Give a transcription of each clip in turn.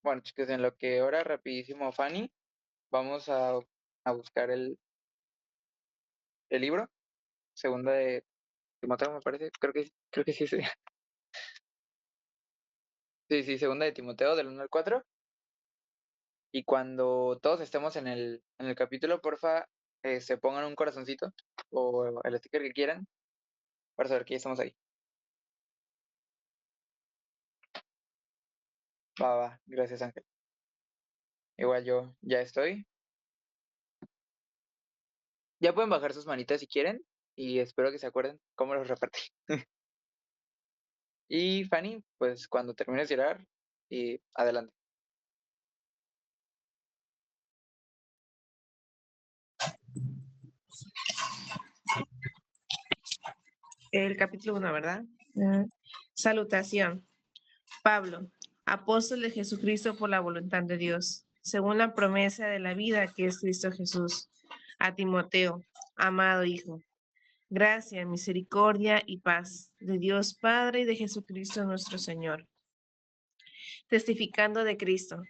Bueno, chicos, en lo que ahora rapidísimo, Fanny, vamos a buscar el libro, segunda de Timoteo, me parece, creo que sí, sí. Sí, sí, segunda de Timoteo, del 1 al 4. Y cuando todos estemos en el capítulo, porfa, se pongan un corazoncito o el sticker que quieran para saber que ya estamos ahí. Va, va, gracias, Ángel. Igual yo ya estoy. Ya pueden bajar sus manitas si quieren y espero que se acuerden cómo los repartí. Y Fanny, pues cuando termines de llorar, y adelante. El capítulo 1, ¿verdad? Salutación. Pablo, apóstol de Jesucristo por la voluntad de Dios, según la promesa de la vida que es Cristo Jesús. A Timoteo, amado hijo, gracia, misericordia y paz de Dios Padre y de Jesucristo nuestro Señor. Testificando de Cristo.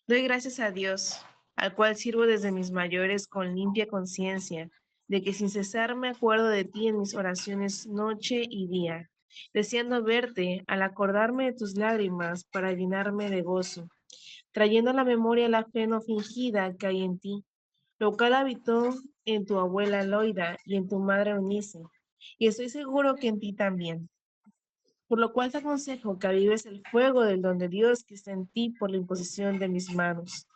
Doy gracias a Dios, al cual sirvo desde mis mayores con limpia conciencia, de que sin cesar me acuerdo de ti en mis oraciones noche y día, deseando verte al acordarme de tus lágrimas para llenarme de gozo, trayendo a la memoria la fe no fingida que hay en ti, lo cual habitó en tu abuela Loida y en tu madre Eunice, y estoy seguro que en ti también. Por lo cual te aconsejo que avives el fuego del don de Dios que está en ti por la imposición de mis manos.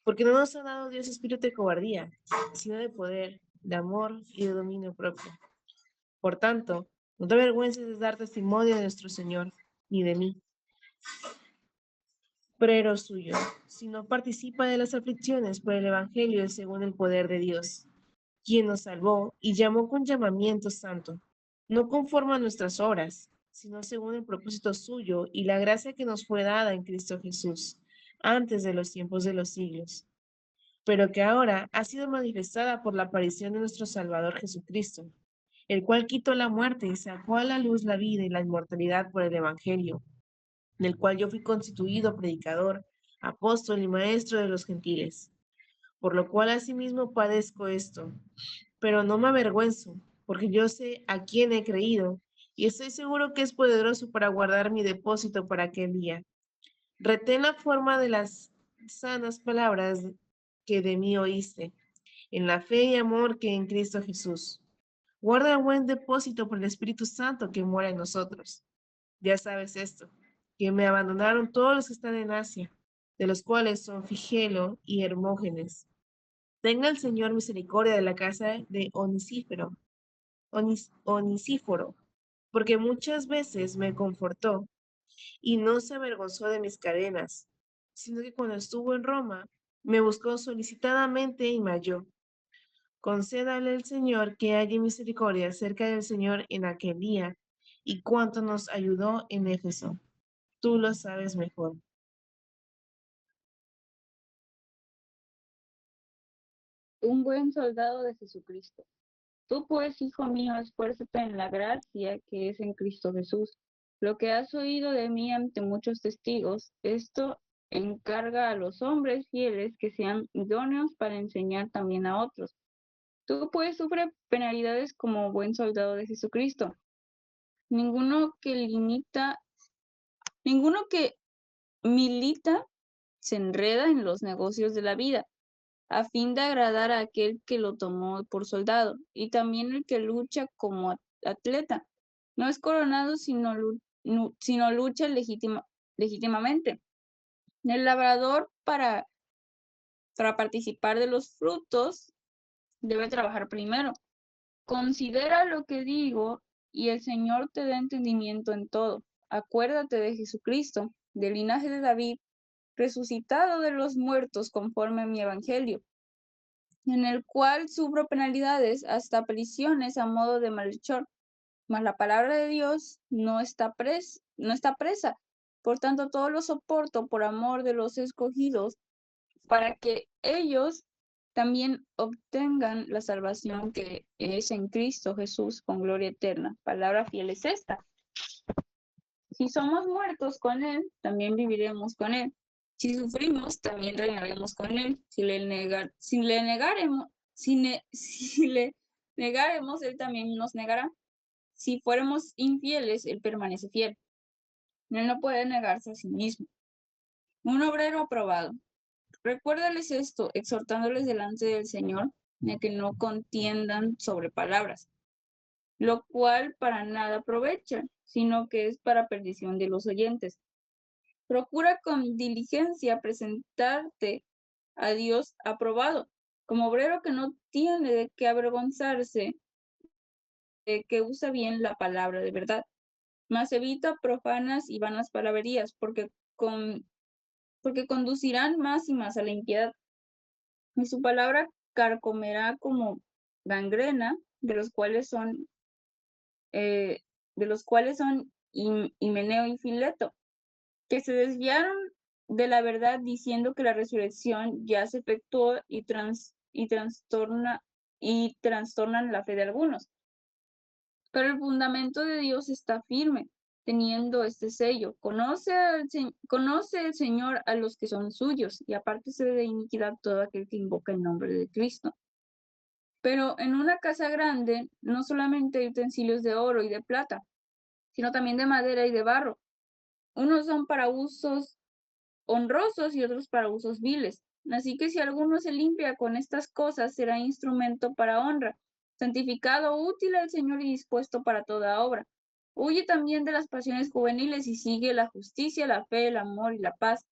Porque no nos ha dado Dios espíritu de cobardía, sino de poder, de amor y de dominio propio. Por tanto, no te avergüences de dar testimonio de nuestro Señor, ni de mí, pero suyo, sino participa de las aflicciones por el Evangelio según el poder de Dios, quien nos salvó y llamó con llamamiento santo, no conforme a nuestras obras, sino según el propósito suyo y la gracia que nos fue dada en Cristo Jesús, antes de los tiempos de los siglos, pero que ahora ha sido manifestada por la aparición de nuestro Salvador Jesucristo, el cual quitó la muerte y sacó a la luz la vida y la inmortalidad por el Evangelio, del cual yo fui constituido predicador, apóstol y maestro de los gentiles, por lo cual asimismo padezco esto, pero no me avergüenzo, porque yo sé a quién he creído, y estoy seguro que es poderoso para guardar mi depósito para aquel día. Retén la forma de las sanas palabras que de mí oíste, en la fe y amor que en Cristo Jesús. Guarda el buen depósito por el Espíritu Santo que mora en nosotros. Ya sabes esto, que me abandonaron todos los que están en Asia, de los cuales son Figelo y Hermógenes. Tenga el Señor misericordia de la casa de Onisíforo, porque muchas veces me confortó y no se avergonzó de mis cadenas, sino que cuando estuvo en Roma, me buscó solicitadamente y me halló. Concédale el Señor que haya misericordia cerca del Señor en aquel día, y cuánto nos ayudó en Éfeso. Tú lo sabes mejor. Un buen soldado de Jesucristo. Tú pues, hijo mío, esfuérzate en la gracia que es en Cristo Jesús. Lo que has oído de mí ante muchos testigos, esto encarga a los hombres fieles que sean idóneos para enseñar también a otros. Tú pues sufre penalidades como buen soldado de Jesucristo. Ninguno que limita, ninguno que milita se enreda en los negocios de la vida, a fin de agradar a aquel que lo tomó por soldado, y también el que lucha como atleta. No es coronado, sino lucha legítimamente. El labrador, para participar de los frutos, debe trabajar primero. Considera lo que digo, y el Señor te da entendimiento en todo. Acuérdate de Jesucristo, del linaje de David, resucitado de los muertos conforme a mi evangelio, en el cual sufro penalidades, hasta prisiones a modo de malhechor. Mas la palabra de Dios no está presa. Por tanto, todo lo soporto por amor de los escogidos, para que ellos también obtengan la salvación que es en Cristo Jesús con gloria eterna. Palabra fiel es esta. Si somos muertos con Él, también viviremos con Él. Si sufrimos, también reinaremos con él. Si le negaremos, él también nos negará. Si fuéramos infieles, él permanece fiel. Él no puede negarse a sí mismo. Un obrero aprobado. Recuérdales esto, exhortándoles delante del Señor, de que no contiendan sobre palabras, lo cual para nada aprovecha, sino que es para perdición de los oyentes. Procura con diligencia presentarte a Dios aprobado, como obrero que no tiene de qué avergonzarse, que usa bien la palabra de verdad, mas evita profanas y vanas palabrerías, porque conducirán más y más a la impiedad. Y su palabra carcomerá como gangrena, de los cuales son Himeneo y Fileto, que se desviaron de la verdad diciendo que la resurrección ya se efectuó y trastornan la fe de algunos. Pero el fundamento de Dios está firme, teniendo este sello. Conoce el Señor a los que son suyos, y apártese de iniquidad todo aquel que invoca el nombre de Cristo. Pero en una casa grande no solamente hay utensilios de oro y de plata, sino también de madera y de barro. Unos son para usos honrosos y otros para usos viles. Así que si alguno se limpia con estas cosas, será instrumento para honra, santificado, útil al Señor y dispuesto para toda obra. Huye también de las pasiones juveniles y sigue la justicia, la fe, el amor y la paz,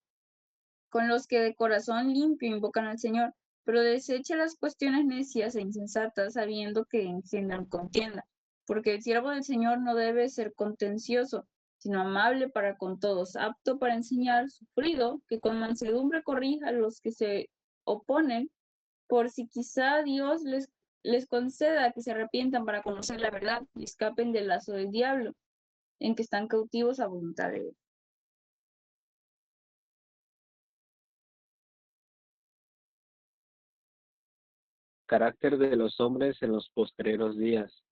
con los que de corazón limpio invocan al Señor, pero desecha las cuestiones necias e insensatas, sabiendo que engendran contienda, porque el siervo del Señor no debe ser contencioso, sino amable para con todos, apto para enseñar, sufrido, que con mansedumbre corrija a los que se oponen, por si quizá Dios les conceda que se arrepientan para conocer la verdad y escapen del lazo del diablo, en que están cautivos a voluntad de él. Carácter de los hombres en los postreros días.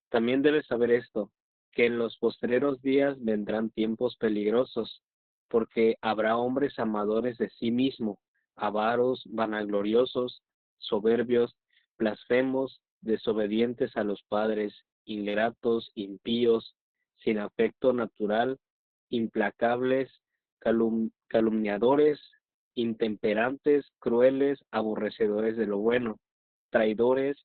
También debes saber esto, que en los postreros días vendrán tiempos peligrosos, porque habrá hombres amadores de sí mismo, avaros, vanagloriosos, soberbios, blasfemos, desobedientes a los padres, ingratos, impíos, sin afecto natural, implacables, calumniadores, intemperantes, crueles, aborrecedores de lo bueno, traidores,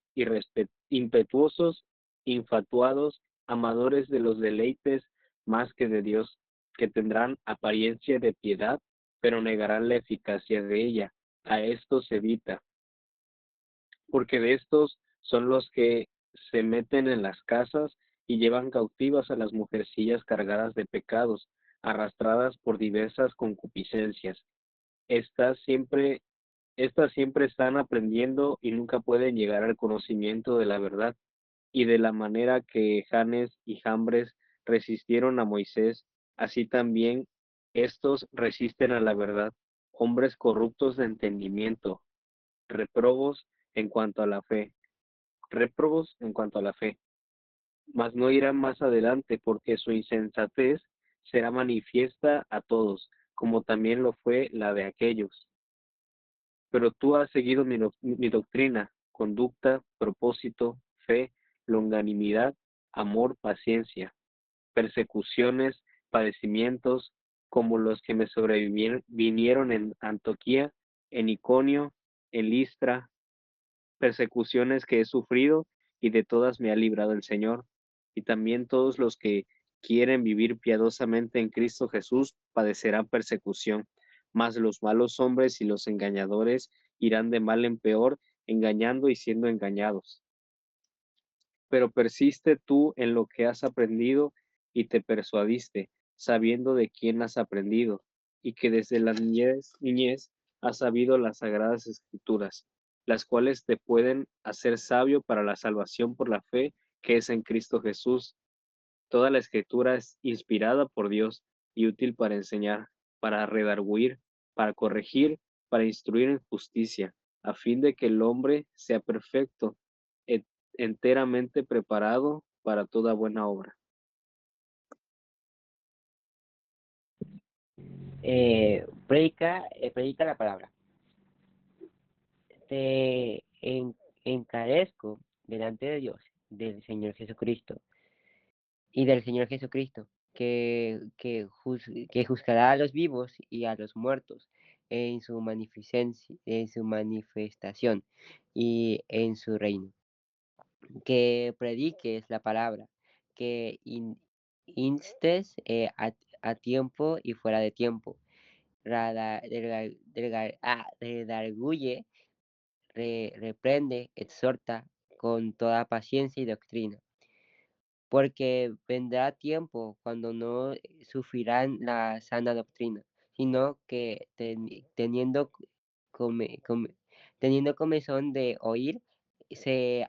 impetuosos, infatuados, amadores de los deleites más que de Dios, que tendrán apariencia de piedad, pero negarán la eficacia de ella. A estos evita, porque de estos son los que se meten en las casas y llevan cautivas a las mujercillas cargadas de pecados, arrastradas por diversas concupiscencias. Estas siempre están aprendiendo y nunca pueden llegar al conocimiento de la verdad. Y de la manera que Janes y Jambres resistieron a Moisés, así también estos resisten a la verdad, hombres corruptos de entendimiento, reprobos en cuanto a la fe, mas no irán más adelante, porque su insensatez será manifiesta a todos, como también lo fue la de aquellos. Pero tú has seguido mi doctrina, conducta, propósito, fe, longanimidad, amor, paciencia, persecuciones, padecimientos, como los que me sobrevinieron en Antioquía, en Iconio, en Listra, persecuciones que he sufrido y de todas me ha librado el Señor. Y también todos los que quieren vivir piadosamente en Cristo Jesús padecerán persecución, mas los malos hombres y los engañadores irán de mal en peor, engañando y siendo engañados. Pero persiste tú en lo que has aprendido y te persuadiste, sabiendo de quién has aprendido, y que desde la niñez has sabido las sagradas escrituras, las cuales te pueden hacer sabio para la salvación por la fe que es en Cristo Jesús. Toda la escritura es inspirada por Dios y útil para enseñar, para redarguir, para corregir, para instruir en justicia, a fin de que el hombre sea perfecto, enteramente preparado para toda buena obra. predica la palabra. Te encarezco delante de Dios, del Señor Jesucristo y del Señor Jesucristo, que juzgará a los vivos y a los muertos en su manifestación y en su reino. Que prediques la palabra, que instes a tiempo y fuera de tiempo, redarguye, reprende, exhorta con toda paciencia y doctrina, porque vendrá tiempo cuando no sufrirán la sana doctrina, sino que come- come- teniendo comezón de oír, se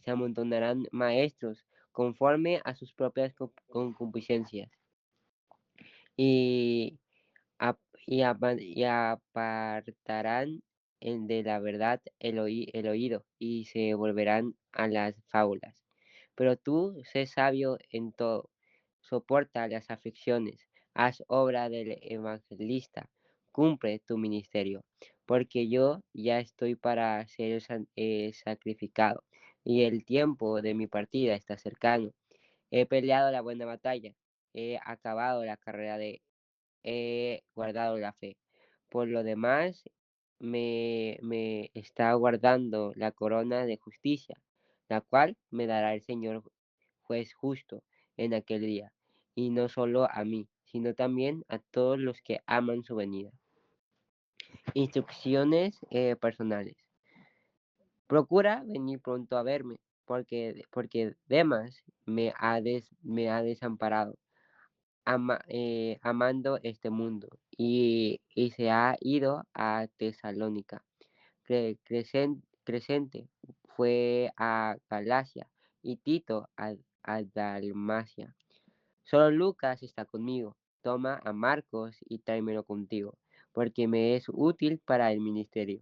amontonarán maestros conforme a sus propias concupiscencias y, y apartarán de la verdad el oído y se volverán a las fábulas. Pero tú sé sabio en todo, soporta las aflicciones, haz obra del evangelista, cumple tu ministerio, porque yo ya estoy para ser sacrificado, y el tiempo de mi partida está cercano. He peleado la buena batalla, he acabado la carrera, he guardado la fe. Por lo demás, me está guardando la corona de justicia, la cual me dará el Señor juez justo en aquel día, y no solo a mí, sino también a todos los que aman su venida. Instrucciones personales. Procura venir pronto a verme, porque Demas me ha desamparado, amando este mundo, y se ha ido a Tesalónica. Crescente fue a Galacia y Tito a Dalmacia. Solo Lucas está conmigo. Toma a Marcos y tráemelo contigo, porque me es útil para el ministerio.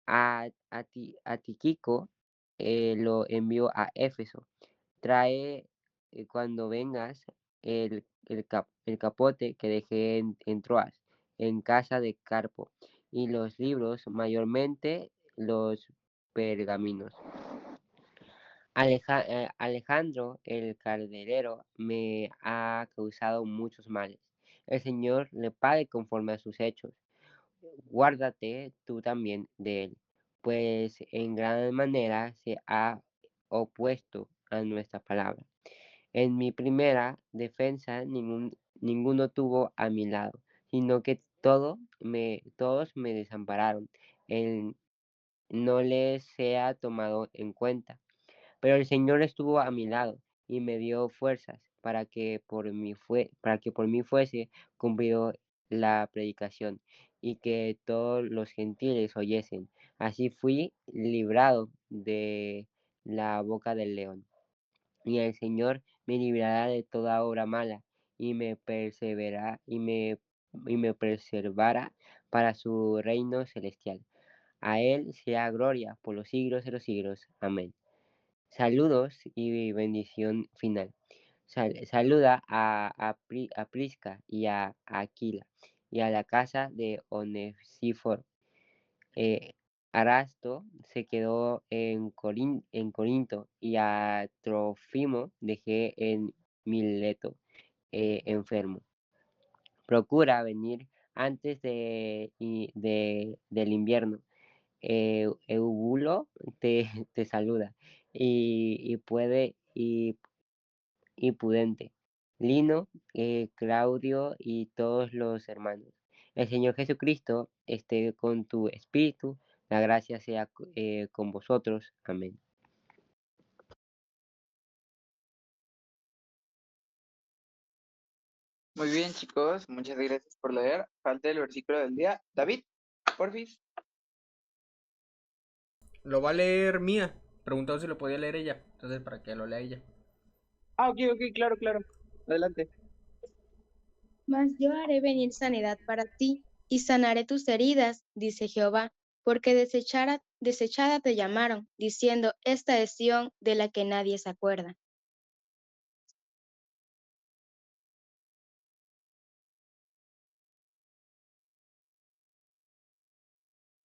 A Tíquico lo envío a Éfeso. Trae cuando vengas el capote que dejé en Troas, en casa de Carpo, y los libros, mayormente los pergaminos. Alejandro el carcelero me ha causado muchos males. El Señor le pague conforme a sus hechos. Guárdate tú también de él, pues en gran manera se ha opuesto a nuestra palabra. En mi primera defensa ninguno tuvo a mi lado, sino que todos me desampararon. Él no les sea tomado en cuenta. Pero el Señor estuvo a mi lado y me dio fuerzas para que por mí fuese cumplido la predicación y que todos los gentiles oyesen. Así fui librado de la boca del león. Y el Señor me librará de toda obra mala y me preservará para su reino celestial. A Él sea gloria por los siglos de los siglos. Amén. Saludos y bendición final. Saluda a Prisca y a Aquila y a la casa de Onesíforo. Arasto se quedó en Corinto y a Trofimo dejé en Mileto enfermo. Procura venir antes del invierno. Eubulo te saluda y Pudente, Lino, Claudio y todos los hermanos. El Señor Jesucristo esté con tu espíritu. La gracia sea con vosotros. Amén. Muy bien, chicos, muchas gracias por leer. Falta el versículo del día. David, porfis. Lo va a leer Mía. Preguntó si lo podía leer ella. Entonces, para que lo lea ella. Ah, ok, claro, claro. Adelante. Mas yo haré venir sanidad para ti, y sanaré tus heridas, dice Jehová, porque desechada te llamaron, diciendo, esta es Sión de la que nadie se acuerda.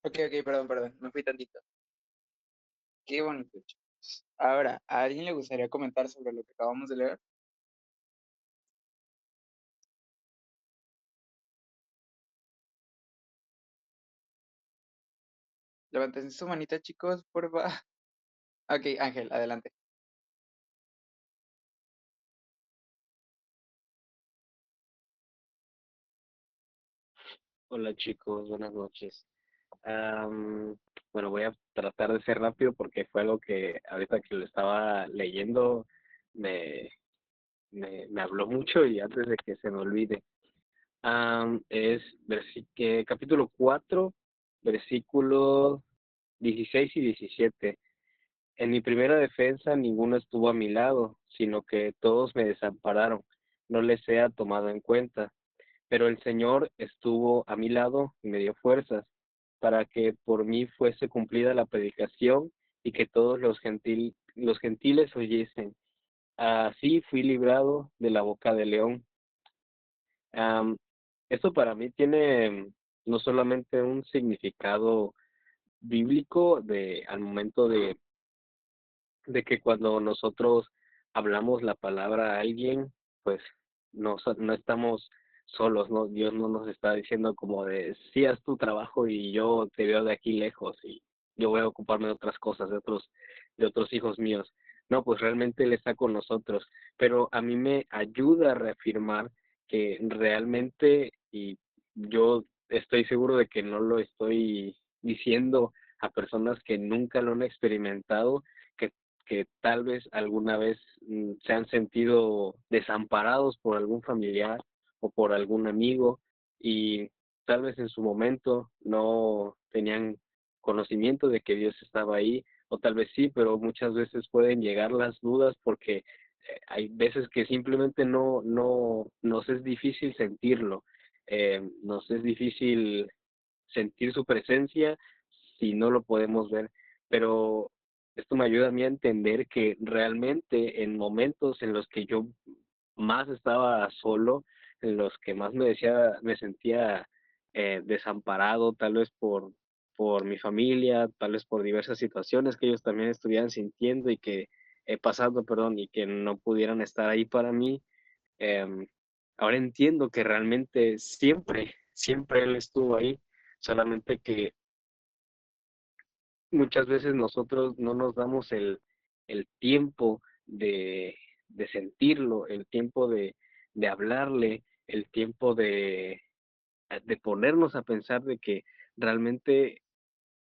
Ok, perdón, me fui tantito. Qué bonito, chicos. Ahora, ¿a alguien le gustaría comentar sobre lo que acabamos de leer? Levanten su manita, chicos, por favor. Ok, Ángel, adelante. Hola chicos, buenas noches. Am, bueno, voy a tratar de ser rápido porque fue algo que ahorita que lo estaba leyendo me, me habló mucho y antes de que se me olvide. Es capítulo 4 versículos 16 y 17. En mi primera defensa ninguno estuvo a mi lado, sino que todos me desampararon. No les he tomado en cuenta, pero el Señor estuvo a mi lado y me dio fuerzas para que por mí fuese cumplida la predicación y que todos los gentiles oyesen. Así fui librado de la boca del león. Am, Esto para mí tiene no solamente un significado bíblico al momento de que cuando nosotros hablamos la palabra a alguien, pues no estamos solos, ¿no? Dios no nos está diciendo como de, sí, haz tu trabajo y yo te veo de aquí lejos y yo voy a ocuparme de otras cosas, de otros hijos míos. No, pues realmente Él está con nosotros, pero a mí me ayuda a reafirmar que realmente, y yo estoy seguro de que no lo estoy diciendo a personas que nunca lo han experimentado, que tal vez alguna vez se han sentido desamparados por algún familiar o por algún amigo y tal vez en su momento no tenían conocimiento de que Dios estaba ahí, o tal vez sí, pero muchas veces pueden llegar las dudas porque hay veces que simplemente nos es difícil sentirlo, nos es difícil sentir su presencia si no lo podemos ver, pero esto me ayuda a mí a entender que realmente en momentos en los que yo más estaba solo, en los que más me sentía desamparado, tal vez por mi familia, tal vez por diversas situaciones que ellos también estuvieran sintiendo y que pasando, perdón, y que no pudieran estar ahí para mí. em, Ahora entiendo que realmente siempre él estuvo ahí, solamente que muchas veces nosotros no nos damos el tiempo de sentirlo, el tiempo de hablarle, el tiempo de ponernos a pensar de que realmente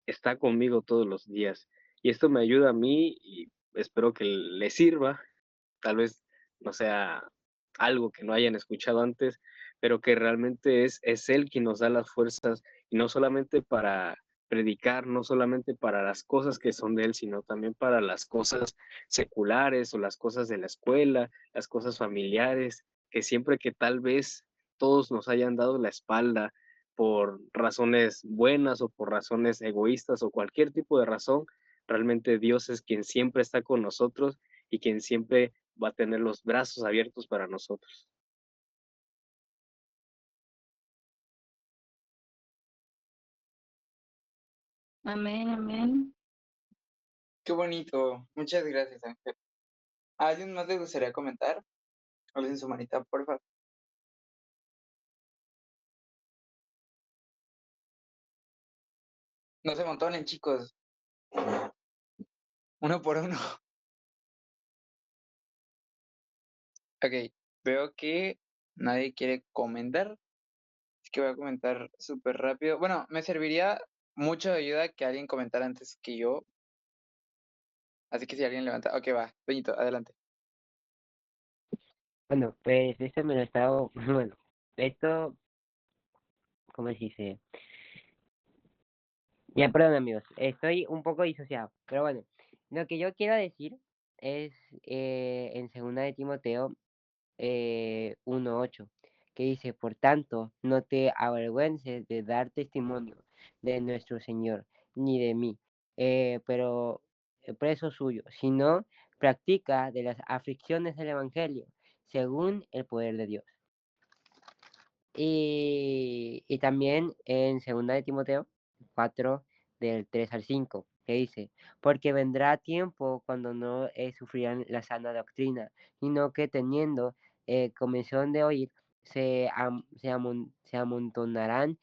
está conmigo todos los días. Y esto me ayuda a mí y espero que le sirva, tal vez no sea algo que no hayan escuchado antes, pero que realmente es Él quien nos da las fuerzas y no solamente para predicar, no solamente para las cosas que son de Él, sino también para las cosas seculares o las cosas de la escuela, las cosas familiares, que siempre que tal vez todos nos hayan dado la espalda por razones buenas o por razones egoístas o cualquier tipo de razón, realmente Dios es quien siempre está con nosotros y quien siempre va a tener los brazos abiertos para nosotros. Amén, amén. Qué bonito. Muchas gracias, Ángel. ¿A alguien más le gustaría comentar? Alcen su manita, por favor. No se montonen, chicos. Uno por uno. Ok, veo que nadie quiere comentar. Así que voy a comentar súper rápido. Bueno, me serviría mucho de ayuda que alguien comentara antes que yo. Así que si alguien levanta. Ok, va. Peñito, adelante. Bueno, pues esto me lo he estado, bueno, esto, ¿cómo se dice? Ya, perdón amigos, estoy un poco disociado, pero bueno, lo que yo quiero decir es en segunda de Timoteo 1:8, que dice, por tanto, no te avergüences de dar testimonio de nuestro Señor, ni de mí, pero preso suyo, sino practica de las aflicciones del Evangelio, según el poder de Dios. Y también en segunda de Timoteo 4 del 3 al 5, que dice, porque vendrá tiempo cuando no sufrirán la sana doctrina, sino que teniendo comezón de oír, se amontonarán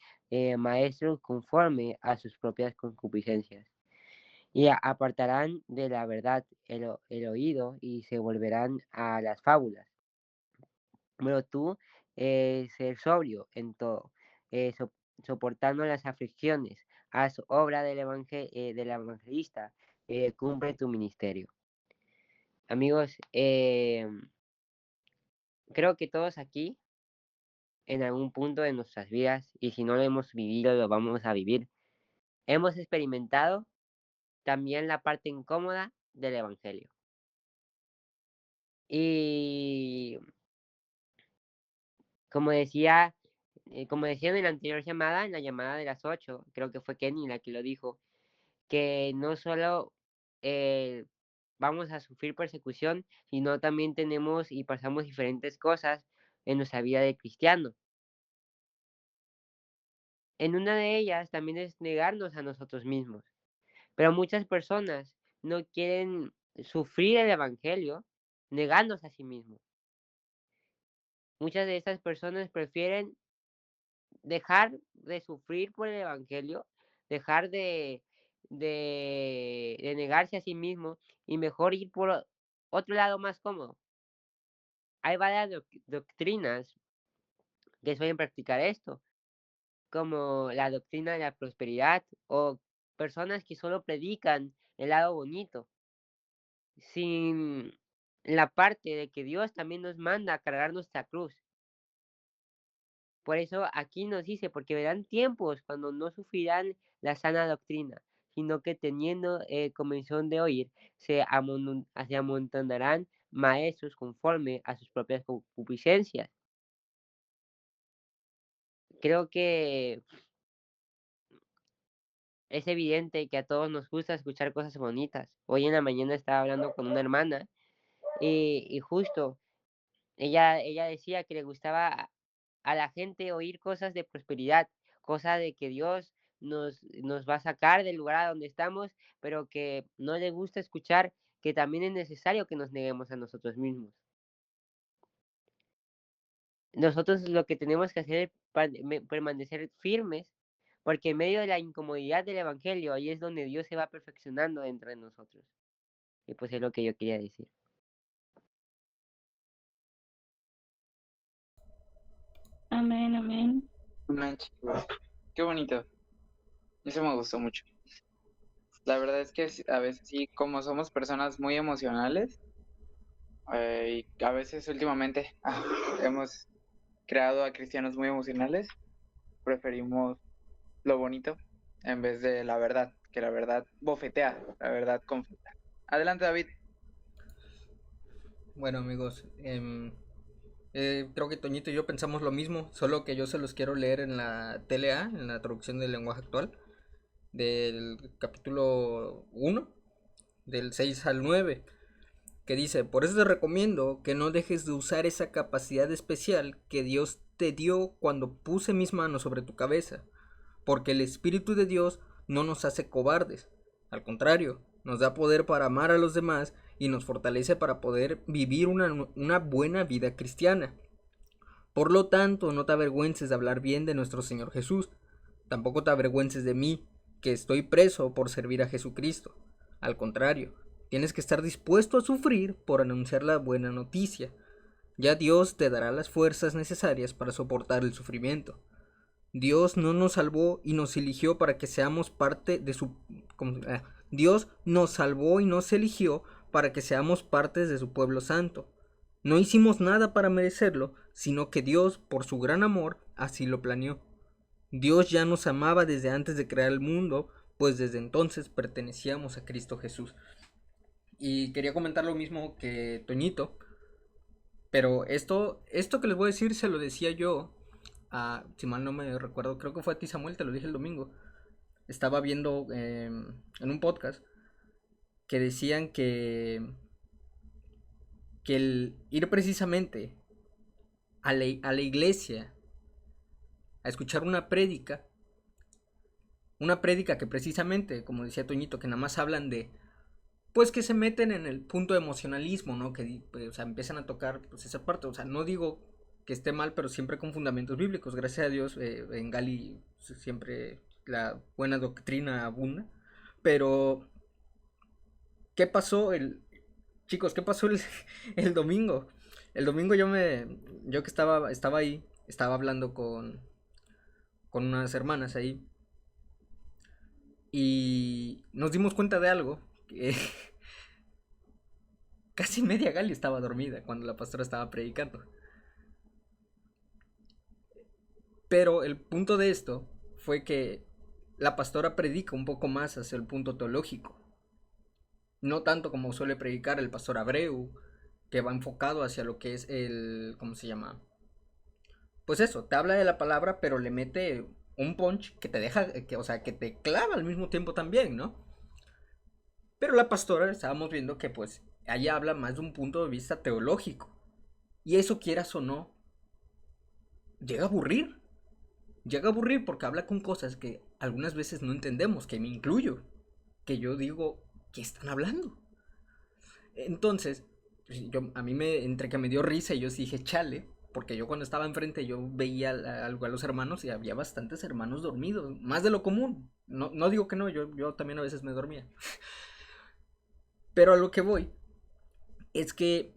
maestros conforme a sus propias concupiscencias, y apartarán de la verdad el oído y se volverán a las fábulas. Pero tú, ser sobrio en todo, soportando las aflicciones, haz obra del evangelista, cumple tu ministerio. Amigos, creo que todos aquí, en algún punto de nuestras vidas, y si no lo hemos vivido, lo vamos a vivir, hemos experimentado también la parte incómoda del evangelio. Y como decía, como decían en la anterior llamada, en la llamada de las 8, creo que fue Kenny la que lo dijo, que no solo vamos a sufrir persecución, sino también tenemos y pasamos diferentes cosas en nuestra vida de cristiano. En una de ellas también es negarnos a nosotros mismos. Pero muchas personas no quieren sufrir el evangelio negándose a sí mismos. Muchas de estas personas prefieren dejar de sufrir por el evangelio, dejar de negarse a sí mismo y mejor ir por otro lado más cómodo. Hay varias doctrinas que suelen practicar esto, como la doctrina de la prosperidad o personas que solo predican el lado bonito, sin la parte de que Dios también nos manda a cargar nuestra cruz. Por eso aquí nos dice, porque verán tiempos cuando no sufrirán la sana doctrina, sino que teniendo comezón de oír, se amontonarán maestros conforme a sus propias concupiscencias. Creo que es evidente que a todos nos gusta escuchar cosas bonitas. Hoy en la mañana estaba hablando con una hermana y justo ella decía que le gustaba a la gente oír cosas de prosperidad, cosas de que Dios nos va a sacar del lugar a donde estamos, pero que no le gusta escuchar que también es necesario que nos neguemos a nosotros mismos. Nosotros lo que tenemos que hacer es permanecer firmes, porque en medio de la incomodidad del evangelio, ahí es donde Dios se va perfeccionando dentro de nosotros. Y pues es lo que yo quería decir. Amén, amén. Manches, qué bonito. Eso me gustó mucho. La verdad es que a veces sí, como somos personas muy emocionales, y a veces últimamente hemos creado a cristianos muy emocionales, preferimos lo bonito en vez de la verdad, que la verdad bofetea, la verdad confronta. Adelante, David. Bueno, amigos, creo que Toñito y yo pensamos lo mismo, solo que yo se los quiero leer en la TLA, en la traducción del lenguaje actual, del capítulo 1, del 6 al 9, que dice: por eso te recomiendo que no dejes de usar esa capacidad especial que Dios te dio cuando puse mis manos sobre tu cabeza, porque el Espíritu de Dios no nos hace cobardes, al contrario, nos da poder para amar a los demás y nos fortalece para poder vivir una buena vida cristiana. Por lo tanto, no te avergüences de hablar bien de nuestro Señor Jesús, tampoco te avergüences de mí, que estoy preso por servir a Jesucristo. Al contrario, tienes que estar dispuesto a sufrir por anunciar la buena noticia. Ya Dios te dará las fuerzas necesarias para soportar el sufrimiento. Dios no nos salvó y nos eligió para que seamos parte de su... Dios nos salvó y nos eligió para que seamos partes de su pueblo santo. No hicimos nada para merecerlo, sino que Dios, por su gran amor, así lo planeó. Dios ya nos amaba desde antes de crear el mundo, pues desde entonces pertenecíamos a Cristo Jesús. Y quería comentar lo mismo que Toñito, pero esto que les voy a decir se lo decía yo si mal no me recuerdo, creo que fue a ti, Samuel, te lo dije el domingo. Estaba viendo en un podcast que decían que el ir precisamente a la iglesia a escuchar una prédica, una prédica que precisamente, como decía Toñito, que nada más hablan de, pues que se meten en el punto de emocionalismo, ¿no? Que, pues, o sea, empiezan a tocar pues, esa parte. O sea, no digo que esté mal, pero siempre con fundamentos bíblicos. Gracias a Dios, en Gali siempre la buena doctrina abunda. Pero, ¿qué pasó chicos, qué pasó el domingo? El domingo yo que estaba ahí, estaba hablando con unas hermanas ahí. Y nos dimos cuenta de algo, que casi media Gali estaba dormida cuando la pastora estaba predicando. Pero el punto de esto fue que la pastora predica un poco más hacia el punto teológico. No tanto como suele predicar el pastor Abreu, que va enfocado hacia lo que es ¿cómo se llama? Pues eso, te habla de la palabra, pero le mete un punch que te deja, o sea, que te clava al mismo tiempo también, ¿no? Pero la pastora estábamos viendo que pues ella habla más de un punto de vista teológico. Y eso, quieras o no, llega a aburrir. Llega a aburrir porque habla con cosas que algunas veces no entendemos, que me incluyo. Que yo digo, ¿qué están hablando? Entonces, a mí entre que me dio risa y yo dije, chale, porque yo cuando estaba enfrente yo veía a los hermanos y había bastantes hermanos dormidos, más de lo común. No digo que no, yo también a veces me dormía. Pero a lo que voy es que,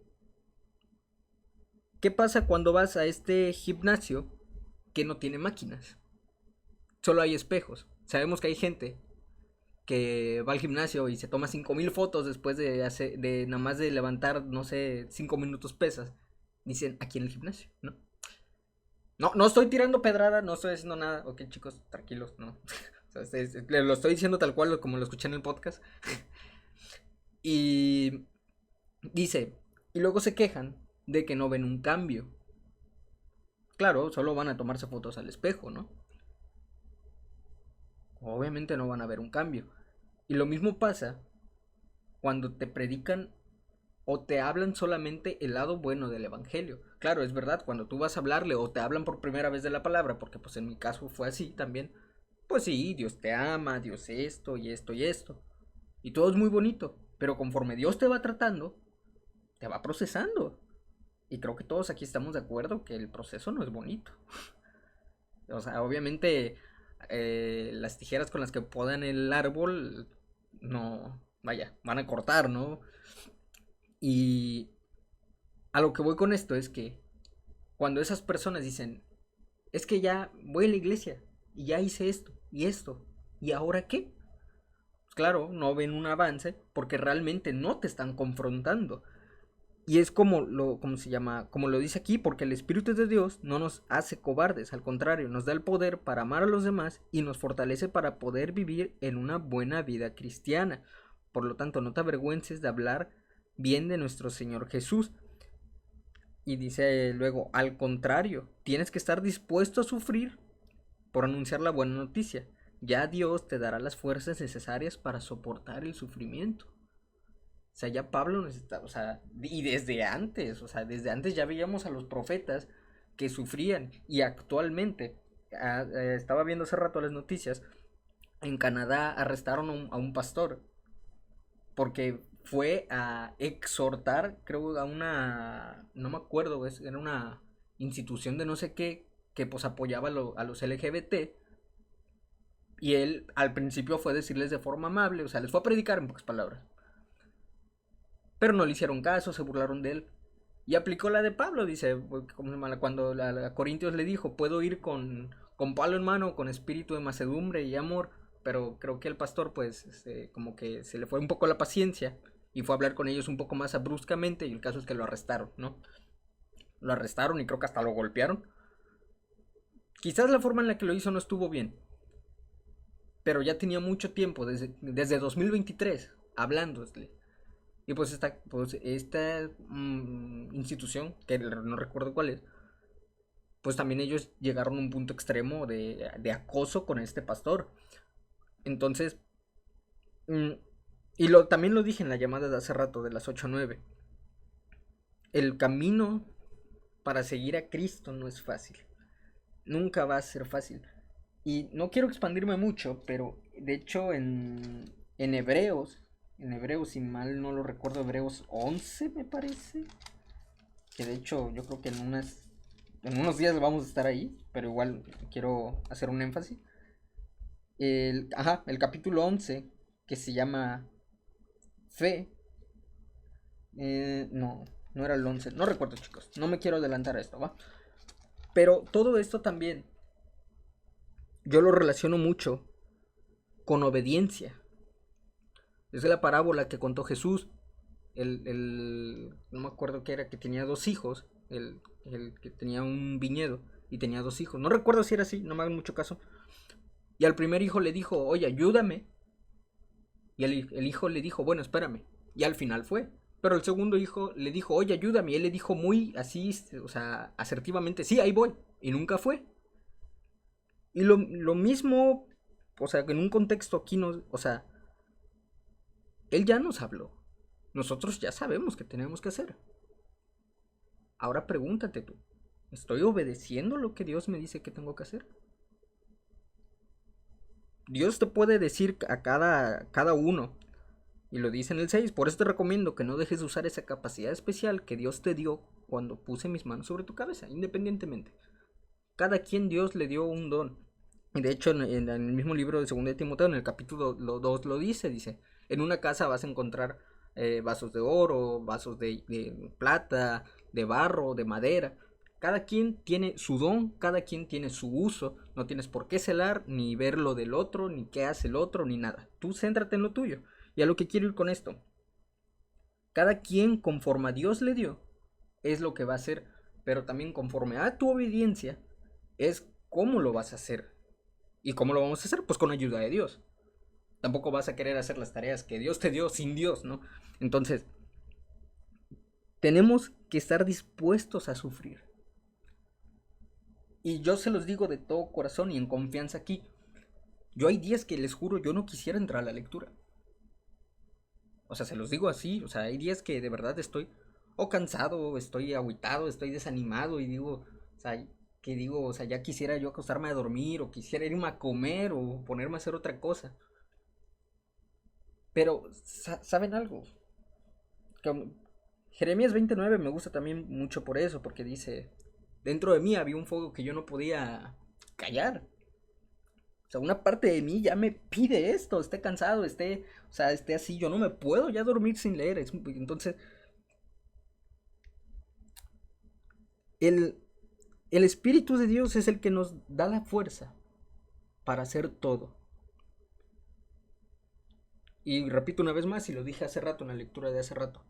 ¿qué pasa cuando vas a este gimnasio que no tiene máquinas? Solo hay espejos. Sabemos que hay gente que va al gimnasio y se toma 5000 fotos después de nada más de levantar, no sé, 5 minutos pesas. Dicen, aquí en el gimnasio, ¿no? No estoy tirando pedrada, no estoy haciendo nada. Ok, chicos, tranquilos, no. O sea, lo estoy diciendo tal cual como lo escuché en el podcast. Y dice, y luego se quejan de que no ven un cambio. Claro, solo van a tomarse fotos al espejo, ¿no? Obviamente no van a ver un cambio. Y lo mismo pasa cuando te predican o te hablan solamente el lado bueno del evangelio. Claro, es verdad, cuando tú vas a hablarle o te hablan por primera vez de la palabra, porque pues en mi caso fue así también, pues sí, Dios te ama, Dios esto y esto y esto. Y todo es muy bonito, pero conforme Dios te va tratando, te va procesando. Y creo que todos aquí estamos de acuerdo que el proceso no es bonito. O sea, obviamente las tijeras con las que podan el árbol, no, vaya, van a cortar, ¿no? Y a lo que voy con esto es que cuando esas personas dicen, es que ya voy a la iglesia y ya hice esto, ¿y ahora qué? Pues claro, no ven un avance porque realmente no te están confrontando. Y es ¿cómo se llama? Como lo dice aquí, porque el Espíritu de Dios no nos hace cobardes, al contrario, nos da el poder para amar a los demás y nos fortalece para poder vivir en una buena vida cristiana. Por lo tanto, no te avergüences de hablar bien de nuestro Señor Jesús. Y dice luego, al contrario, tienes que estar dispuesto a sufrir por anunciar la buena noticia. Ya Dios te dará las fuerzas necesarias para soportar el sufrimiento. O sea, ya Pablo necesita, o sea, y desde antes ya veíamos a los profetas que sufrían. Y actualmente, estaba viendo hace rato las noticias, en Canadá arrestaron a un pastor porque fue a exhortar, creo, no me acuerdo, era una institución de no sé qué, que pues apoyaba a los LGBT. Y él al principio fue a decirles de forma amable, o sea, les fue a predicar en pocas palabras. Pero no le hicieron caso, se burlaron de él. Y aplicó la de Pablo, dice, cuando a Corintios le dijo, puedo ir con palo en mano, con espíritu de macedumbre y amor. Pero creo que el pastor, pues, como que se le fue un poco la paciencia y fue a hablar con ellos un poco más bruscamente. Y el caso es que lo arrestaron, ¿no? Lo arrestaron y creo que hasta lo golpearon. Quizás la forma en la que lo hizo no estuvo bien. Pero ya tenía mucho tiempo, desde 2023, hablándole. Y pues esta institución, que no recuerdo cuál es, pues también ellos llegaron a un punto extremo de acoso con este pastor. Entonces, y también lo dije en la llamada de hace rato, de las 8 a 9. El camino para seguir a Cristo no es fácil. Nunca va a ser fácil. Y no quiero expandirme mucho, pero de hecho en Hebreos, si mal no lo recuerdo, Hebreos 11 me parece, que de hecho yo creo que en unos días vamos a estar ahí, pero igual quiero hacer un énfasis. El capítulo 11, que se llama Fe. No era el 11, no recuerdo, chicos, no me quiero adelantar a esto, ¿va? Pero todo esto también yo lo relaciono mucho con obediencia. Es la parábola que contó Jesús. No me acuerdo qué era, que tenía dos hijos. El que tenía un viñedo y tenía dos hijos. No recuerdo si era así, no me hagan mucho caso. Y al primer hijo le dijo, oye, ayúdame. Y el hijo le dijo, bueno, espérame. Y al final fue. Pero el segundo hijo le dijo, oye, ayúdame. Y él le dijo muy así, o sea, asertivamente, sí, ahí voy. Y nunca fue. Y lo mismo, o sea, en un contexto aquí, o sea, él ya nos habló. Nosotros ya sabemos qué tenemos que hacer. Ahora pregúntate tú, ¿estoy obedeciendo lo que Dios me dice que tengo que hacer? Dios te puede decir a cada uno, y lo dice en el 6, por eso te recomiendo que no dejes de usar esa capacidad especial que Dios te dio cuando puse mis manos sobre tu cabeza, independientemente. Cada quien Dios le dio un don. Y de hecho en el mismo libro de 2 de Timoteo, en el capítulo 2 lo dice, en una casa vas a encontrar vasos de oro, vasos de plata, de barro, de madera. Cada quien tiene su don, cada quien tiene su uso. No tienes por qué celar, ni ver lo del otro, ni qué hace el otro, ni nada. Tú céntrate en lo tuyo. Y a lo que quiero ir con esto. Cada quien conforme a Dios le dio, es lo que va a hacer. Pero también conforme a tu obediencia, es cómo lo vas a hacer. ¿Y cómo lo vamos a hacer? Pues con ayuda de Dios. Tampoco vas a querer hacer las tareas que Dios te dio sin Dios, ¿no? Entonces, tenemos que estar dispuestos a sufrir. Y yo se los digo de todo corazón y en confianza aquí. Yo hay días que les juro yo no quisiera entrar a la lectura. O sea, se los digo así. O sea, hay días que de verdad estoy o cansado, estoy agüitado, estoy desanimado y digo, o sea, o sea, ya quisiera yo acostarme a dormir o quisiera irme a comer o ponerme a hacer otra cosa. Pero, ¿saben algo? Jeremías 29 me gusta también mucho por eso, porque dice, dentro de mí había un fuego que yo no podía callar. O sea, una parte de mí ya me pide esto, esté cansado, o sea, esté así, yo no me puedo ya dormir sin leer. Entonces, el, el Espíritu de Dios es el que nos da la fuerza para hacer todo. Y repito una vez más, y lo dije hace rato en la lectura de hace rato,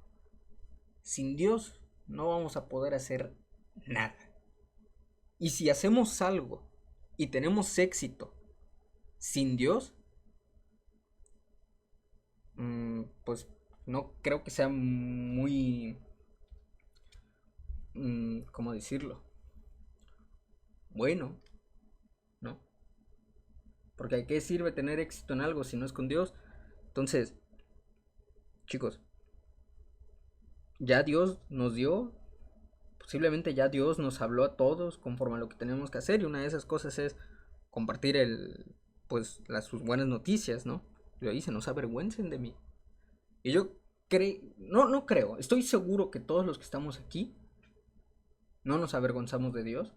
sin Dios no vamos a poder hacer nada. Y si hacemos algo y tenemos éxito sin Dios, pues no creo que sea muy, ¿cómo decirlo? Bueno, ¿no? Porque ¿a qué sirve tener éxito en algo si no es con Dios? Entonces, chicos, ya Dios nos dio, posiblemente ya Dios nos habló a todos conforme a lo que tenemos que hacer, y una de esas cosas es compartir pues sus buenas noticias, ¿no? Lo dice, no se avergüencen de mí. Y yo no creo, estoy seguro que todos los que estamos aquí no nos avergonzamos de Dios,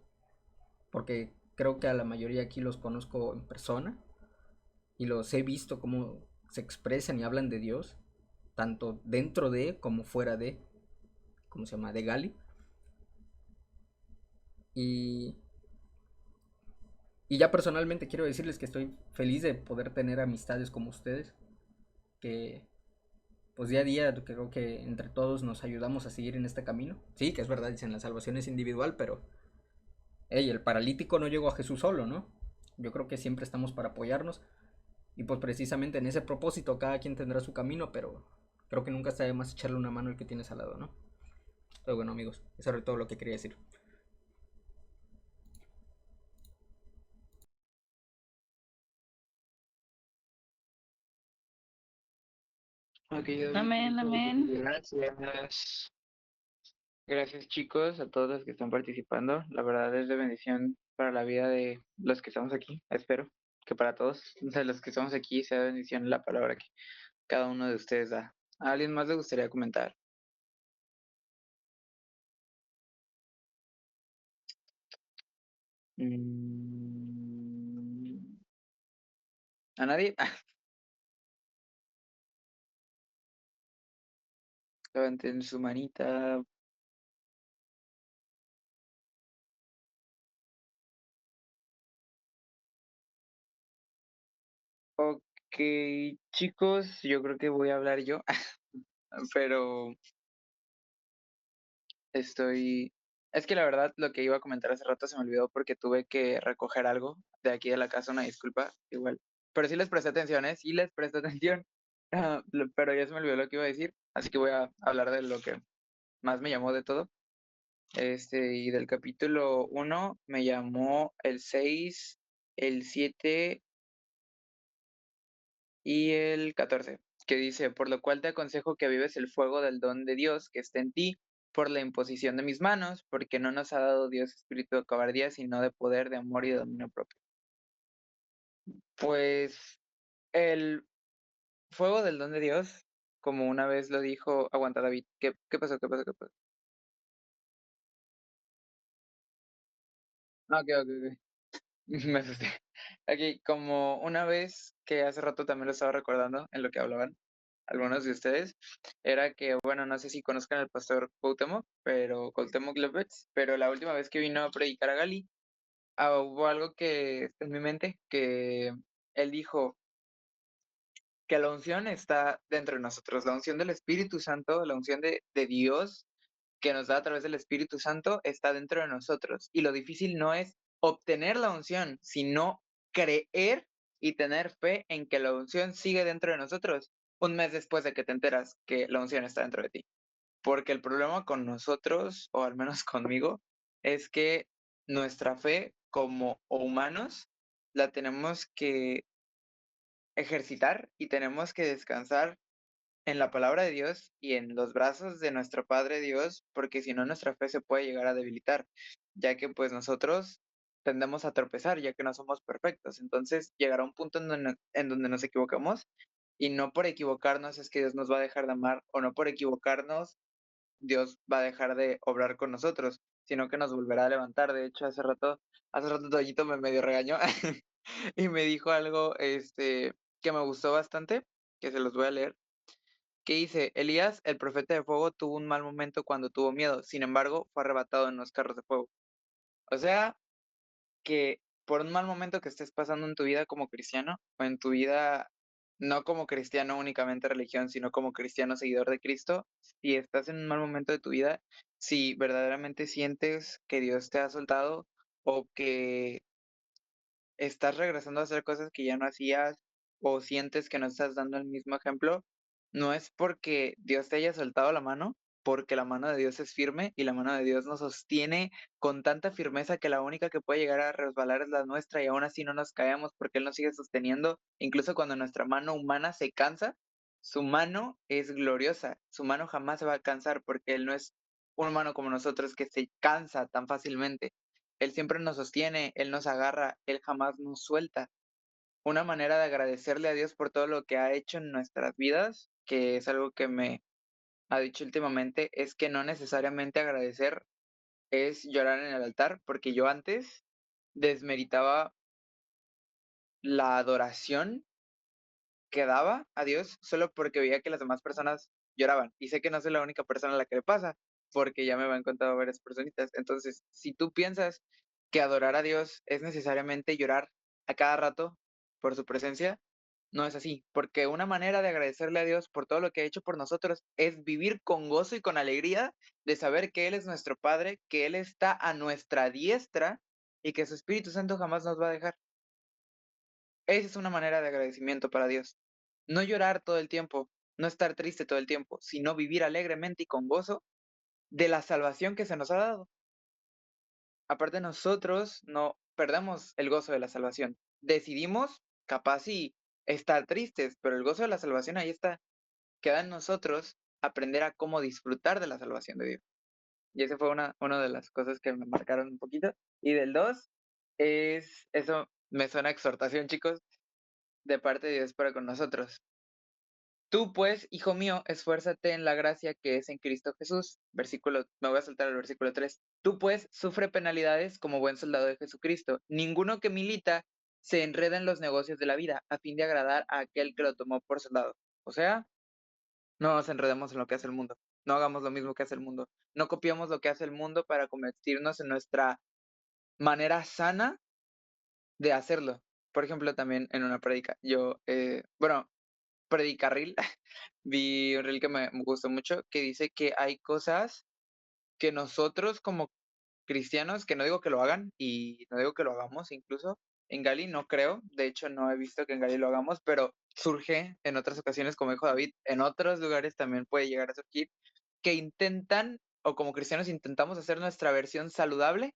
porque creo que a la mayoría aquí los conozco en persona y los he visto cómo se expresan y hablan de Dios, tanto dentro de como fuera de, ¿cómo se llama? De Gali. Y ya personalmente quiero decirles que estoy feliz de poder tener amistades como ustedes, que pues día a día creo que entre todos nos ayudamos a seguir en este camino. Sí, que es verdad, dicen la salvación es individual, pero hey, el paralítico no llegó a Jesús solo, ¿no? Yo creo que siempre estamos para apoyarnos. Y pues precisamente en ese propósito cada quien tendrá su camino, pero creo que nunca está de más echarle una mano al que tienes al lado, ¿no? Pero bueno, amigos, eso era todo lo que quería decir. Ok, Amén, amén. gracias. Gracias, chicos, a todos los que están participando. La verdad es de bendición para la vida de los que estamos aquí, espero. que para todos, de los que estamos aquí, sea bendición la palabra que cada uno de ustedes da. ¿A alguien más le gustaría comentar? Mm, ¿A nadie? Levanten su manita. Ok, chicos, yo creo que voy a hablar yo, pero estoy... Es que la verdad lo que iba a comentar hace rato se me olvidó porque tuve que recoger algo de aquí de la casa, una disculpa, igual. Pero sí les presté atención, ¿eh? Sí les presté atención. Pero ya se me olvidó lo que iba a decir, así que voy a hablar de lo que más me llamó de todo. Y del capítulo 1 me llamó el 6, el 7 y el 14, que dice, por lo cual te aconsejo que avives el fuego del don de Dios que está en ti por la imposición de mis manos, porque no nos ha dado Dios espíritu de cobardía, sino de poder, de amor y de dominio propio. Pues el fuego del don de Dios, como una vez lo dijo, aguanta David, ¿qué pasó? ¿Qué pasó? ¿Qué pasó? Ah, ok, ok, ok. Me asusté. Aquí, como una vez que hace rato también lo estaba recordando en lo que hablaban algunos de ustedes, era que, bueno, no sé si conozcan al pastor Cuauhtémoc, pero Cuauhtémoc López, pero la última vez que vino a predicar a Gali, hubo algo que está en mi mente, que él dijo que la unción está dentro de nosotros, la unción del Espíritu Santo, la unción de Dios que nos da a través del Espíritu Santo está dentro de nosotros. Y lo difícil no es obtener la unción, sino creer y tener fe en que la unción sigue dentro de nosotros un mes después de que te enteras que la unción está dentro de ti. Porque el problema con nosotros, o al menos conmigo, es que nuestra fe como humanos la tenemos que ejercitar y tenemos que descansar en la palabra de Dios y en los brazos de nuestro Padre Dios, porque si no nuestra fe se puede llegar a debilitar, ya que pues nosotros tendemos a tropezar, ya que no somos perfectos. Entonces llegará un punto en donde nos equivocamos y no por equivocarnos es que Dios nos va a dejar de amar o no por equivocarnos Dios va a dejar de obrar con nosotros, sino que nos volverá a levantar. De hecho, hace rato Toñito me medio regañó y me dijo algo que me gustó bastante, que se los voy a leer que dice, Elías, el profeta de fuego, tuvo un mal momento cuando tuvo miedo, sin embargo, fue arrebatado en los carros de fuego. O sea, que por un mal momento que estés pasando en tu vida como cristiano, o en tu vida no como cristiano únicamente religión, sino como cristiano seguidor de Cristo, si estás en un mal momento de tu vida, si verdaderamente sientes que Dios te ha soltado o que estás regresando a hacer cosas que ya no hacías o sientes que no estás dando el mismo ejemplo, no es porque Dios te haya soltado la mano, porque la mano de Dios es firme y la mano de Dios nos sostiene con tanta firmeza que la única que puede llegar a resbalar es la nuestra y aún así no nos caemos porque Él nos sigue sosteniendo, incluso cuando nuestra mano humana se cansa, su mano es gloriosa, su mano jamás se va a cansar porque Él no es un humano como nosotros que se cansa tan fácilmente. Él siempre nos sostiene, Él nos agarra, Él jamás nos suelta. Una manera de agradecerle a Dios por todo lo que ha hecho en nuestras vidas, que es algo que me ha dicho últimamente, es que no necesariamente agradecer es llorar en el altar, porque yo antes desmeritaba la adoración que daba a Dios solo porque veía que las demás personas lloraban. Y sé que no soy la única persona a la que le pasa, porque ya me han contado varias personitas. Entonces, si tú piensas que adorar a Dios es necesariamente llorar a cada rato por su presencia, no es así, porque una manera de agradecerle a Dios por todo lo que ha hecho por nosotros es vivir con gozo y con alegría de saber que Él es nuestro Padre, que Él está a nuestra diestra y que su Espíritu Santo jamás nos va a dejar. Esa es una manera de agradecimiento para Dios. No llorar todo el tiempo, no estar triste todo el tiempo, sino vivir alegremente y con gozo de la salvación que se nos ha dado. Aparte nosotros no perdemos el gozo de la salvación. Decidimos, capaz y estar tristes, pero el gozo de la salvación ahí está. Queda en nosotros aprender a cómo disfrutar de la salvación de Dios. Y esa fue una de las cosas que me marcaron un poquito. Y del 2 es eso me suena a exhortación, chicos, de parte de Dios para con nosotros. Tú, pues, hijo mío, esfuérzate en la gracia que es en Cristo Jesús. Me voy a saltar al versículo 3. Tú, pues, sufre penalidades como buen soldado de Jesucristo. Ninguno que milita se enreda en los negocios de la vida a fin de agradar a aquel que lo tomó por soldado. O sea, no nos enredemos en lo que hace el mundo. No hagamos lo mismo que hace el mundo. No copiamos lo que hace el mundo para convertirnos en nuestra manera sana de hacerlo. Por ejemplo, también en una prédica, predicarril, vi un reel que me gustó mucho, que dice que hay cosas que nosotros como cristianos, que no digo que lo hagan y no digo que lo hagamos incluso, en Gali no creo, de hecho no he visto que en Gali lo hagamos, pero surge en otras ocasiones, como dijo David, en otros lugares también puede llegar a surgir, que intentan, o como cristianos intentamos hacer nuestra versión saludable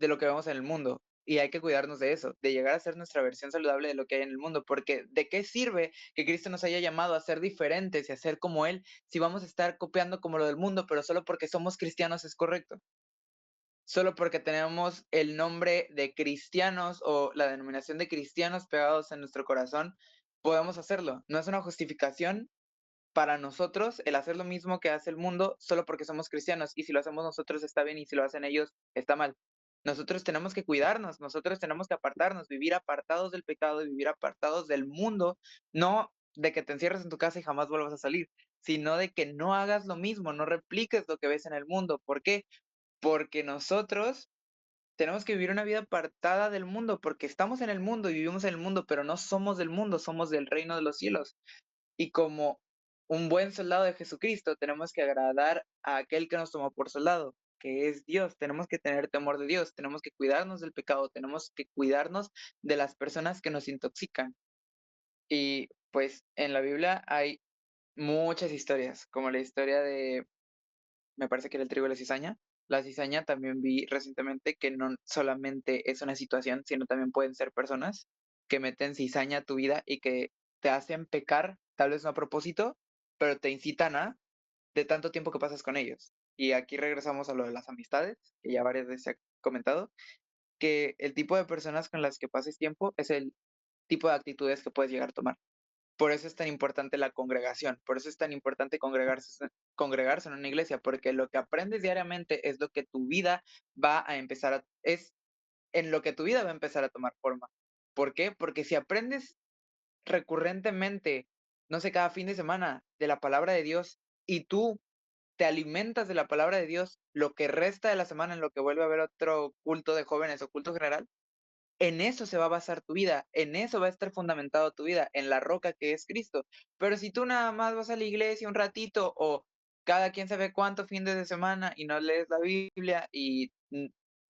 de lo que vemos en el mundo. Y hay que cuidarnos de eso, de llegar a ser nuestra versión saludable de lo que hay en el mundo, porque ¿de qué sirve que Cristo nos haya llamado a ser diferentes y a ser como Él si vamos a estar copiando como lo del mundo, pero solo porque somos cristianos es correcto? Solo porque tenemos el nombre de cristianos o la denominación de cristianos pegados en nuestro corazón, podemos hacerlo. No es una justificación para nosotros el hacer lo mismo que hace el mundo solo porque somos cristianos, y si lo hacemos nosotros está bien y si lo hacen ellos está mal. Nosotros tenemos que cuidarnos, nosotros tenemos que apartarnos, vivir apartados del pecado y vivir apartados del mundo, no de que te encierres en tu casa y jamás vuelvas a salir, sino de que no hagas lo mismo, no repliques lo que ves en el mundo. ¿Por qué? Porque nosotros tenemos que vivir una vida apartada del mundo, porque estamos en el mundo y vivimos en el mundo, pero no somos del mundo, somos del reino de los cielos. Y como un buen soldado de Jesucristo, tenemos que agradar a aquel que nos tomó por soldado, que es Dios. Tenemos que tener temor de Dios, tenemos que cuidarnos del pecado, tenemos que cuidarnos de las personas que nos intoxican. Y pues en la Biblia hay muchas historias, como la historia de, me parece que era el trigo y la cizaña. La cizaña también vi recientemente que no solamente es una situación, sino también pueden ser personas que meten cizaña a tu vida y que te hacen pecar, tal vez no a propósito, pero te incitan a de tanto tiempo que pasas con ellos. Y aquí regresamos a lo de las amistades, que ya varias veces se ha comentado, que el tipo de personas con las que pases tiempo es el tipo de actitudes que puedes llegar a tomar. Por eso es tan importante la congregación, por eso es tan importante congregarse en una iglesia, porque lo que aprendes diariamente es lo que tu vida va a empezar a, es en lo que tu vida va a empezar a tomar forma. ¿Por qué? Porque si aprendes recurrentemente, no sé, cada fin de semana, de la palabra de Dios, y tú te alimentas de la palabra de Dios, lo que resta de la semana, en lo que vuelve a haber otro culto de jóvenes o culto general, en eso se va a basar tu vida, en eso va a estar fundamentado tu vida, en la roca que es Cristo. Pero si tú nada más vas a la iglesia un ratito o cada quien sabe cuánto fines de semana y no lees la Biblia y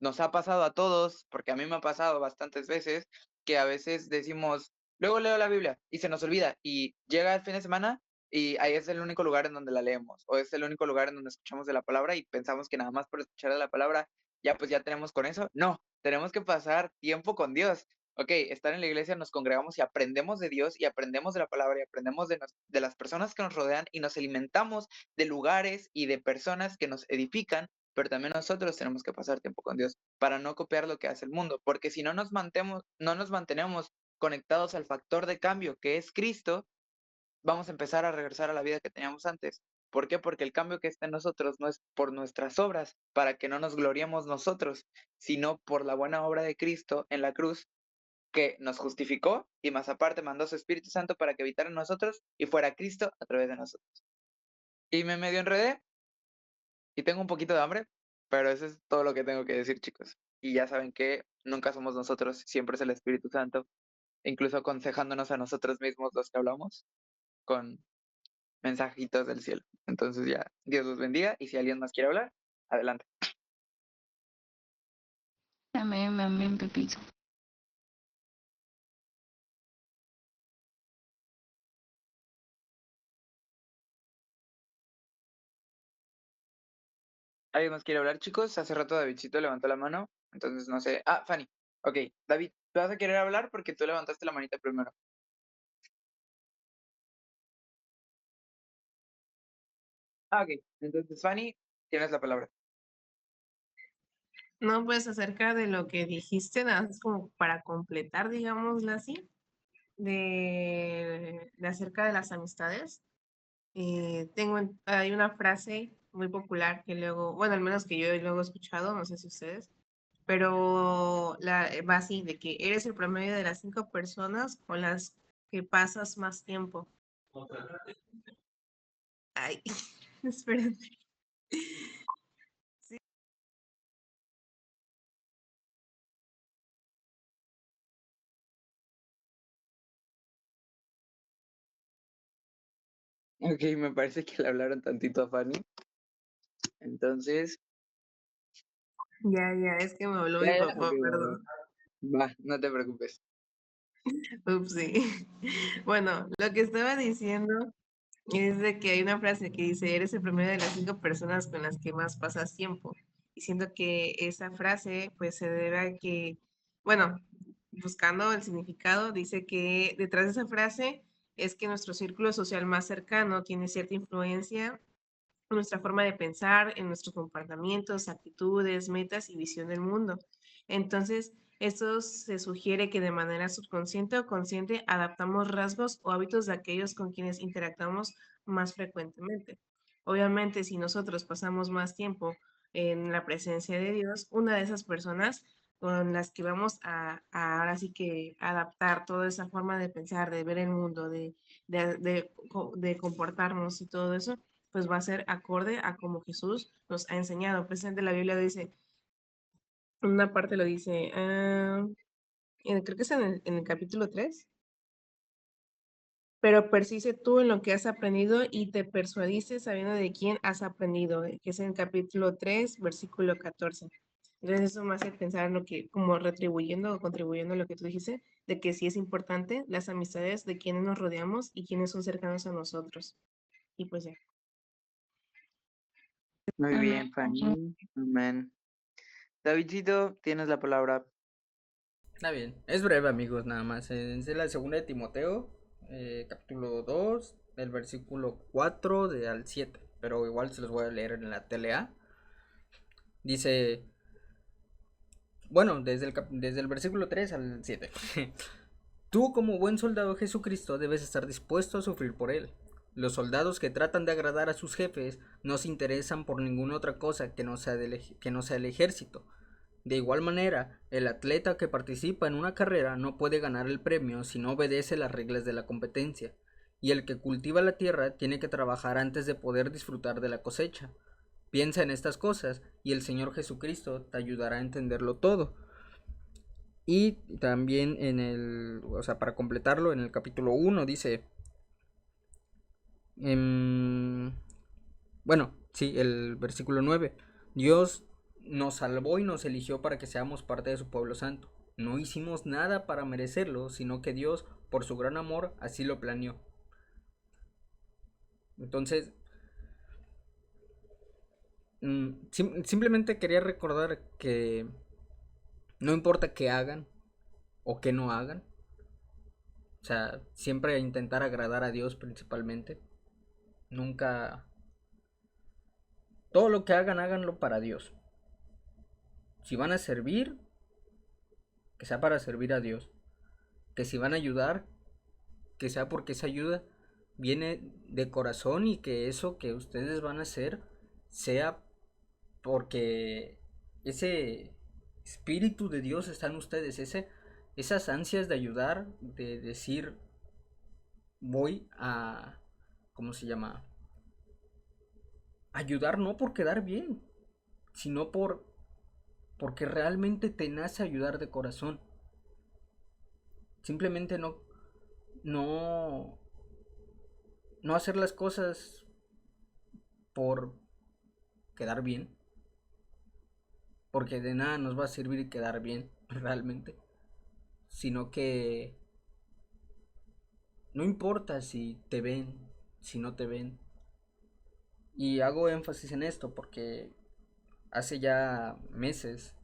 nos ha pasado a todos, porque a mí me ha pasado bastantes veces, que a veces decimos, luego leo la Biblia y se nos olvida y llega el fin de semana y ahí es el único lugar en donde la leemos o es el único lugar en donde escuchamos de la palabra y pensamos que nada más por escuchar de la palabra ya pues ya tenemos con eso. No, tenemos que pasar tiempo con Dios. Ok, estar en la iglesia, nos congregamos y aprendemos de Dios y aprendemos de la palabra y aprendemos de las personas que nos rodean y nos alimentamos de lugares y de personas que nos edifican, pero también nosotros tenemos que pasar tiempo con Dios para no copiar lo que hace el mundo, porque si no nos mantenemos conectados al factor de cambio que es Cristo, vamos a empezar a regresar a la vida que teníamos antes. ¿Por qué? Porque el cambio que está en nosotros no es por nuestras obras, para que no nos gloriemos nosotros, sino por la buena obra de Cristo en la cruz, que nos justificó y más aparte mandó su Espíritu Santo para que habitara en nosotros y fuera Cristo a través de nosotros. Y me medio enredé y tengo un poquito de hambre, pero eso es todo lo que tengo que decir, chicos. Y ya saben que nunca somos nosotros, siempre es el Espíritu Santo, incluso aconsejándonos a nosotros mismos los que hablamos con mensajitos del cielo. Entonces ya, Dios los bendiga y si alguien más quiere hablar, adelante. Amén, amén, Pepito. ¿Alguien más quiere hablar, chicos? Hace rato Davidcito levantó la mano, entonces no sé. Ah, Fanny. Ok, David, tú vas a querer hablar porque tú levantaste la manita primero. Ah, ok. Entonces, Fanny, tienes la palabra. No, pues acerca de lo que dijiste, nada más como para completar, digámoslo así, de acerca de las amistades. Hay una frase muy popular que luego, bueno, al menos que yo luego he escuchado, no sé si ustedes, pero va así, de que eres el promedio de las 5 personas con las que pasas más tiempo. Ay, espérate. Sí. Ok, me parece que le hablaron tantito a Fanny. Entonces, Ya, es que me habló mi ya, papá, ok, perdón. va, no te preocupes. Ups, sí. Bueno, lo que estaba diciendo es de que hay una frase que dice, eres el promedio de las 5 personas con las que más pasas tiempo. Y siento que esa frase pues se debe a que, bueno, buscando el significado, dice que detrás de esa frase es que nuestro círculo social más cercano tiene cierta influencia en nuestra forma de pensar, en nuestros comportamientos, actitudes, metas y visión del mundo. Entonces, esto se sugiere que de manera subconsciente o consciente adaptamos rasgos o hábitos de aquellos con quienes interactuamos más frecuentemente. Obviamente, si nosotros pasamos más tiempo en la presencia de Dios, una de esas personas con las que vamos ahora sí que adaptar toda esa forma de pensar, de ver el mundo, de comportarnos y todo eso, pues va a ser acorde a como Jesús nos ha enseñado. Presente la Biblia dice, en una parte lo dice, creo que es en el capítulo 3, pero persiste tú en lo que has aprendido y te persuadiste sabiendo de quién has aprendido, que es en el capítulo 3, versículo 14. Entonces eso me hace pensar en lo que, como retribuyendo o contribuyendo a lo que tú dijiste, de que sí es importante las amistades de quienes nos rodeamos y quienes son cercanos a nosotros. Y pues ya. Muy Amén. bien, Fanny. Amén. Davidcito, tienes la palabra. Está bien, es breve amigos nada más. Es de la segunda de Timoteo, capítulo 2, del versículo 4 al 7. Pero igual se los voy a leer en la TLA. Dice, bueno, desde el versículo 3 al 7. Tú como buen soldado de Jesucristo debes estar dispuesto a sufrir por él. Los soldados que tratan de agradar a sus jefes no se interesan por ninguna otra cosa que no sea el ejército. De igual manera, el atleta que participa en una carrera no puede ganar el premio si no obedece las reglas de la competencia, y el que cultiva la tierra tiene que trabajar antes de poder disfrutar de la cosecha. Piensa en estas cosas y el Señor Jesucristo te ayudará a entenderlo todo. Y también o sea, para completarlo, en el capítulo 1 dice, bueno, sí, el versículo 9, Dios nos salvó y nos eligió para que seamos parte de su pueblo santo. No hicimos nada para merecerlo, sino que Dios, por su gran amor, así lo planeó. Entonces, simplemente quería recordar que no importa qué hagan o qué no hagan, o sea, siempre intentar agradar a Dios principalmente. Nunca... Todo lo que hagan, háganlo para Dios. Si van a servir, que sea para servir a Dios. Que si van a ayudar, que sea porque esa ayuda viene de corazón y que eso que ustedes van a hacer sea porque ese espíritu de Dios está en ustedes, esas ansias de ayudar, de decir voy a, ¿cómo se llama? Ayudar no por quedar bien, sino porque realmente te nace ayudar de corazón. Simplemente no, no hacer las cosas por quedar bien, porque de nada nos va a servir quedar bien realmente, sino que no importa si te ven, si no te ven. Y hago énfasis en esto porque hace ya meses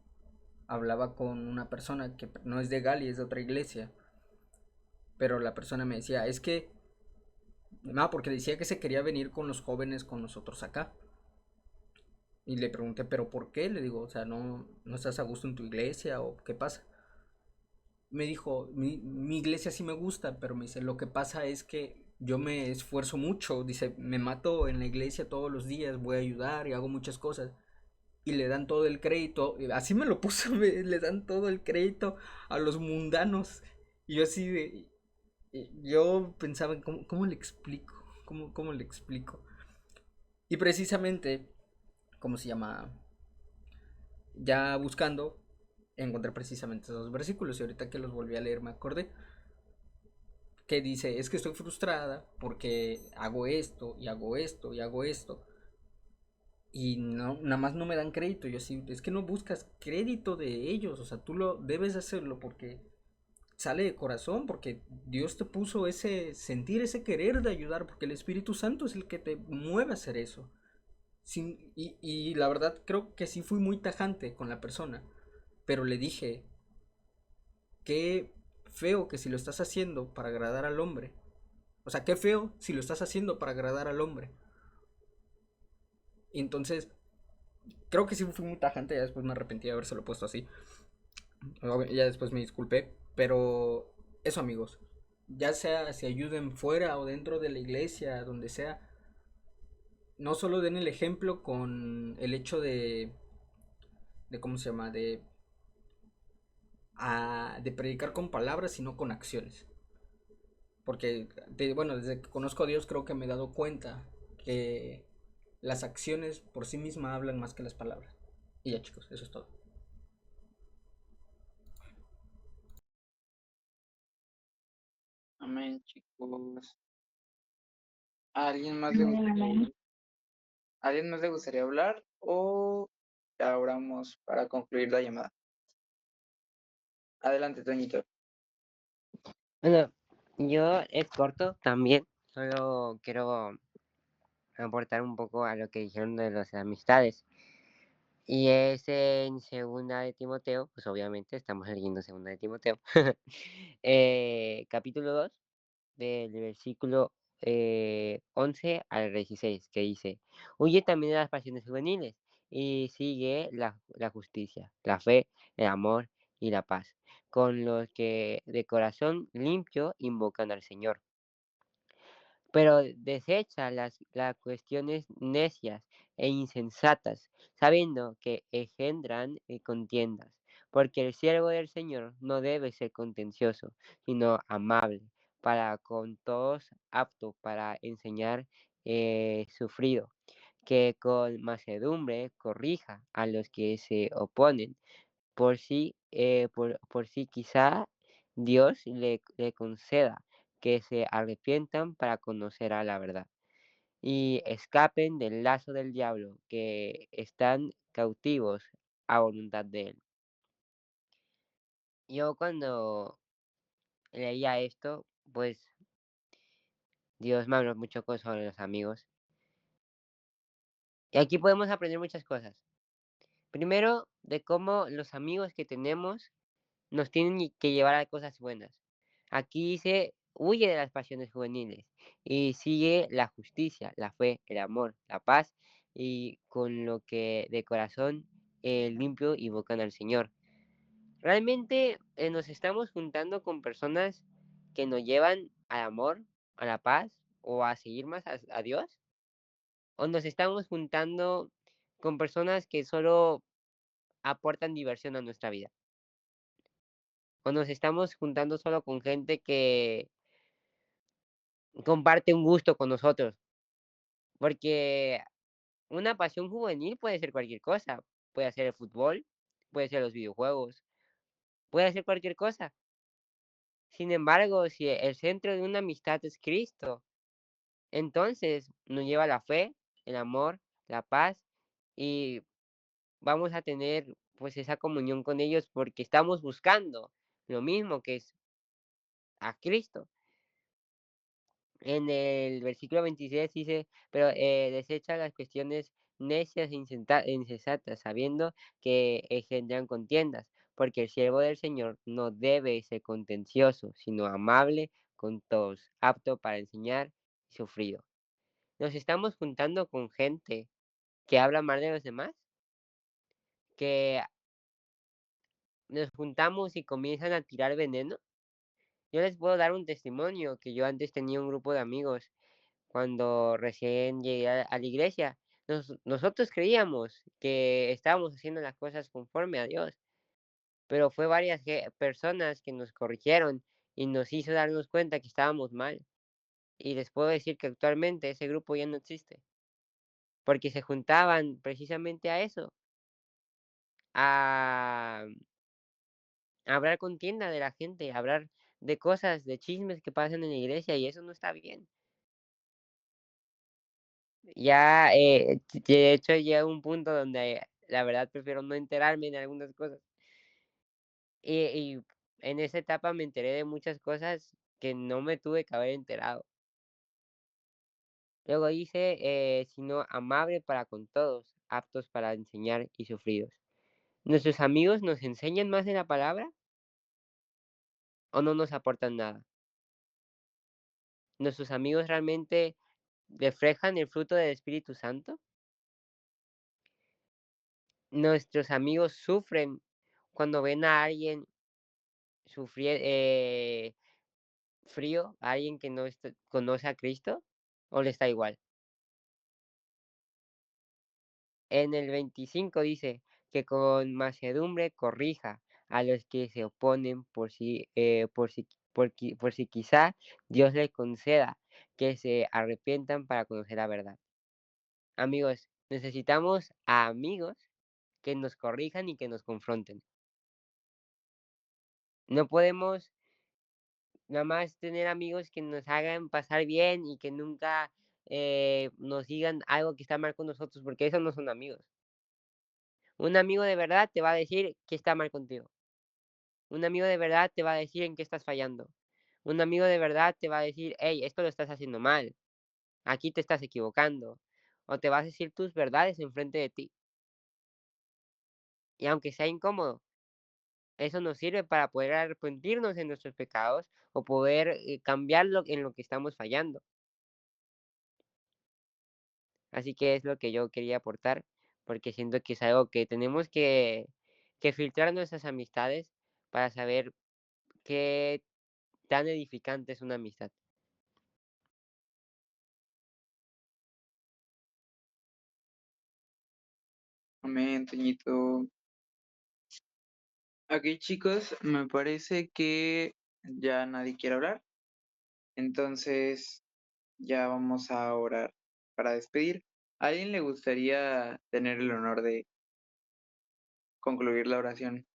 hablaba con una persona que no es de Gali, es de otra iglesia, pero la persona me decía, es que, no, porque decía que se quería venir con los jóvenes con nosotros acá. Y le pregunté, ¿pero por qué? Le digo, o sea, ¿no estás a gusto en tu iglesia o qué pasa? Me dijo, mi iglesia sí me gusta, pero me dice, lo que pasa es que yo me esfuerzo mucho, dice, me mato en la iglesia todos los días, voy a ayudar y hago muchas cosas. Y le dan todo el crédito, así me lo puso, le dan todo el crédito a los mundanos. Y yo así de, yo pensaba, ¿cómo le explico? ¿Cómo le explico? Y precisamente, ¿cómo se llama? Ya buscando, encontré precisamente esos versículos y ahorita que los volví a leer me acordé que dice, es que estoy frustrada porque hago esto y hago esto y hago esto y no, nada más no me dan crédito. Yo sí, es que no buscas crédito de ellos, o sea, tú lo debes hacerlo porque sale de corazón, porque Dios te puso ese sentir, ese querer de ayudar, porque el Espíritu Santo es el que te mueve a hacer eso. Y la verdad creo que sí fui muy tajante con la persona, pero le dije, qué feo que si lo estás haciendo para agradar al hombre. O sea, qué feo si lo estás haciendo para agradar al hombre. Y entonces, creo que sí fui muy tajante, ya después me arrepentí de habérselo puesto así. Ya después me disculpé, pero eso amigos, ya sea si ayuden fuera o dentro de la iglesia, donde sea, no solo den el ejemplo con el hecho de ¿cómo se llama? De predicar con palabras, sino con acciones. Porque, bueno, desde que conozco a Dios creo que me he dado cuenta que las acciones por sí mismas hablan más que las palabras. Y ya chicos, eso es todo. Amén, chicos. ¿A ¿Alguien más le Amén, gustaría, amén. ¿alguien más le gustaría hablar o ya oramos para concluir la llamada? Adelante, Toñito. Bueno, yo es corto también, solo quiero aportar un poco a lo que dijeron de las amistades. Y es en segunda de Timoteo, pues obviamente estamos leyendo segunda de Timoteo, capítulo 2, del versículo 11 al 16, que dice, huye también de las pasiones juveniles y sigue la justicia, la fe, el amor y la paz, con los que de corazón limpio invocan al Señor. Pero desecha las cuestiones necias e insensatas, sabiendo que engendran contiendas, porque el siervo del Señor no debe ser contencioso, sino amable, para con todos apto para enseñar, sufrido, que con mansedumbre corrija a los que se oponen, por si quizá Dios le conceda que se arrepientan para conocer a la verdad y escapen del lazo del diablo, que están cautivos a voluntad de él. Yo cuando leía esto, pues Dios me habló mucho sobre los amigos. Y aquí podemos aprender muchas cosas. Primero, de cómo los amigos que tenemos nos tienen que llevar a cosas buenas. Aquí dice, huye de las pasiones juveniles y sigue la justicia, la fe, el amor, la paz y con lo que de corazón limpio invocan al Señor. Realmente nos estamos juntando con personas que nos llevan al amor, a la paz o a seguir más a Dios. O nos estamos juntando con personas que solo aportan diversión a nuestra vida. O nos estamos juntando solo con gente que comparte un gusto con nosotros, porque una pasión juvenil puede ser cualquier cosa, puede ser el fútbol, puede ser los videojuegos, puede ser cualquier cosa. Sin embargo, si el centro de una amistad es Cristo, entonces nos lleva la fe, el amor, la paz y vamos a tener pues esa comunión con ellos porque estamos buscando lo mismo que es a Cristo. En el versículo 26 dice, pero desecha las cuestiones necias e insensatas, sabiendo que engendran contiendas, porque el siervo del Señor no debe ser contencioso, sino amable con todos, apto para enseñar y sufrido. Nos estamos juntando con gente que hablan mal de los demás, que nos juntamos y comienzan a tirar veneno. Yo les puedo dar un testimonio que yo antes tenía un grupo de amigos cuando recién llegué a la iglesia. Nosotros creíamos que estábamos haciendo las cosas conforme a Dios, pero fue varias personas que nos corrigieron y nos hizo darnos cuenta que estábamos mal. Y les puedo decir que actualmente ese grupo ya no existe, porque se juntaban precisamente a eso, a hablar contienda de la gente, a hablar de cosas, de chismes que pasan en la iglesia y eso no está bien. Ya, de hecho, llega un punto donde la verdad prefiero no enterarme de algunas cosas. Y en esa etapa me enteré de muchas cosas que no me tuve que haber enterado. Luego dice, sino amable para con todos, aptos para enseñar y sufridos. ¿Nuestros amigos nos enseñan más de la palabra o no nos aportan nada? ¿Nuestros amigos realmente reflejan el fruto del Espíritu Santo? ¿Nuestros amigos sufren cuando ven a alguien sufrir, frío, a alguien que no conoce a Cristo, o le está igual? En el 25 dice que con mansedumbre corrija a los que se oponen por si quizá Dios le conceda que se arrepientan para conocer la verdad. Amigos, necesitamos a amigos que nos corrijan y que nos confronten. No podemos nada más tener amigos que nos hagan pasar bien y que nunca nos digan algo que está mal con nosotros, porque esos no son amigos. Un amigo de verdad te va a decir que está mal contigo. Un amigo de verdad te va a decir en qué estás fallando. Un amigo de verdad te va a decir, hey, esto lo estás haciendo mal, aquí te estás equivocando. O te va a decir tus verdades enfrente de ti. Y aunque sea incómodo, eso nos sirve para poder arrepentirnos de nuestros pecados o poder cambiarlo en lo que estamos fallando. Así que es lo que yo quería aportar, porque siento que es algo que tenemos que filtrar nuestras amistades para saber qué tan edificante es una amistad. Amén, Toñito. Aquí, chicos, me parece que ya nadie quiere hablar. Entonces, ya vamos a orar para despedir. ¿A alguien le gustaría tener el honor de concluir la oración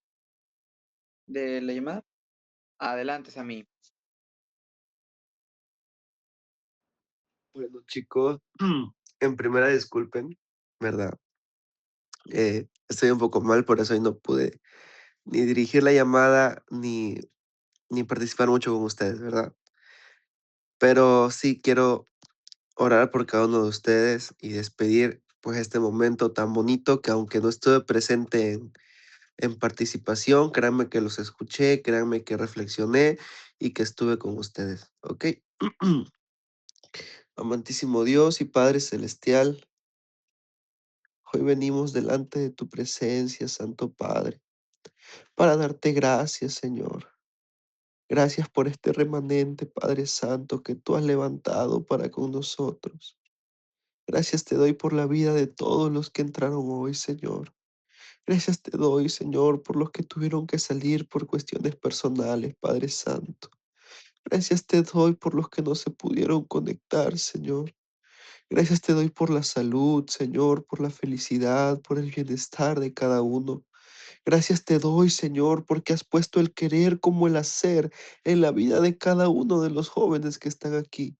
de la llamada? Adelante, Sammy. Bueno, chicos, en primera disculpen, ¿verdad? Estoy un poco mal, por eso hoy no pude ni dirigir la llamada ni participar mucho con ustedes, ¿verdad? Pero sí quiero orar por cada uno de ustedes y despedir pues este momento tan bonito que aunque no estuve presente en participación, créanme que los escuché, créanme que reflexioné y que estuve con ustedes, ¿ok? Amantísimo Dios y Padre Celestial, hoy venimos delante de tu presencia, Santo Padre, para darte gracias, Señor. Gracias por este remanente, Padre Santo, que tú has levantado para con nosotros. Gracias te doy por la vida de todos los que entraron hoy, Señor. Gracias te doy, Señor, por los que tuvieron que salir por cuestiones personales, Padre Santo. Gracias te doy por los que no se pudieron conectar, Señor. Gracias te doy por la salud, Señor, por la felicidad, por el bienestar de cada uno. Gracias te doy, Señor, porque has puesto el querer como el hacer en la vida de cada uno de los jóvenes que están aquí.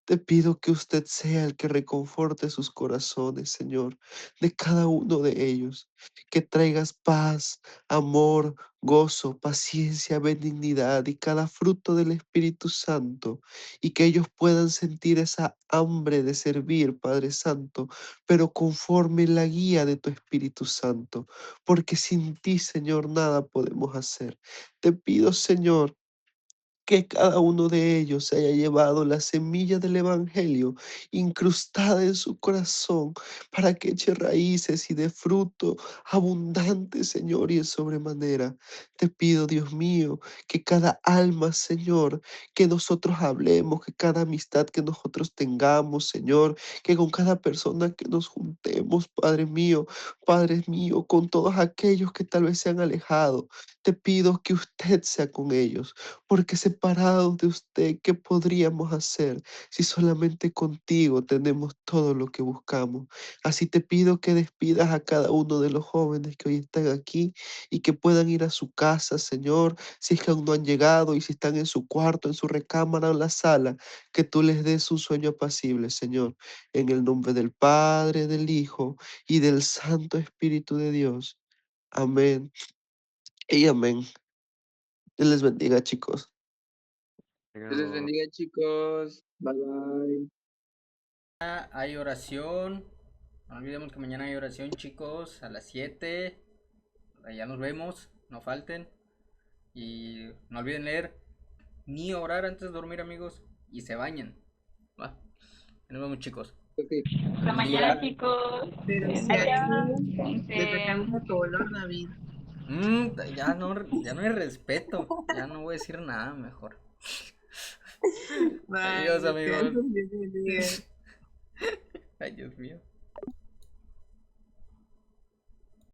Te pido que usted sea el que reconforte sus corazones, Señor, de cada uno de ellos, que traigas paz, amor, gozo, paciencia, benignidad y cada fruto del Espíritu Santo, y que ellos puedan sentir esa hambre de servir, Padre Santo, pero conforme la guía de tu Espíritu Santo, porque sin ti, Señor, nada podemos hacer. Te pido, Señor, que cada uno de ellos se haya llevado la semilla del Evangelio incrustada en su corazón para que eche raíces y dé fruto abundante, Señor, y en sobremanera. Te pido, Dios mío, que cada alma, Señor, que nosotros hablemos, que cada amistad que nosotros tengamos, Señor, que con cada persona que nos juntemos, Padre mío, con todos aquellos que tal vez se han alejado, te pido que usted sea con ellos, porque separados de usted, ¿qué podríamos hacer si solamente contigo tenemos todo lo que buscamos? Así te pido que despidas a cada uno de los jóvenes que hoy están aquí y que puedan ir a su casa, Señor, si es que aún no han llegado y si están en su cuarto, en su recámara o en la sala, que tú les des un sueño apacible, Señor, en el nombre del Padre, del Hijo y del Santo Espíritu de Dios. Amén y amén. Dios les bendiga, chicos. Dios les bendiga, chicos. Bye, bye. Hay oración. No olvidemos que mañana hay oración, chicos, a las 7. Allá nos vemos, no falten. Y no olviden leer ni orar antes de dormir, amigos. Y se bañen. Va. Nos vemos, chicos. Hasta mañana, chicos. Pero si aquí le tocamos a tu olor, David. Ya no hay respeto. Ya no voy a decir nada mejor. Bye, Adiós, amigos. Dios te bendiga. Ay, Dios mío.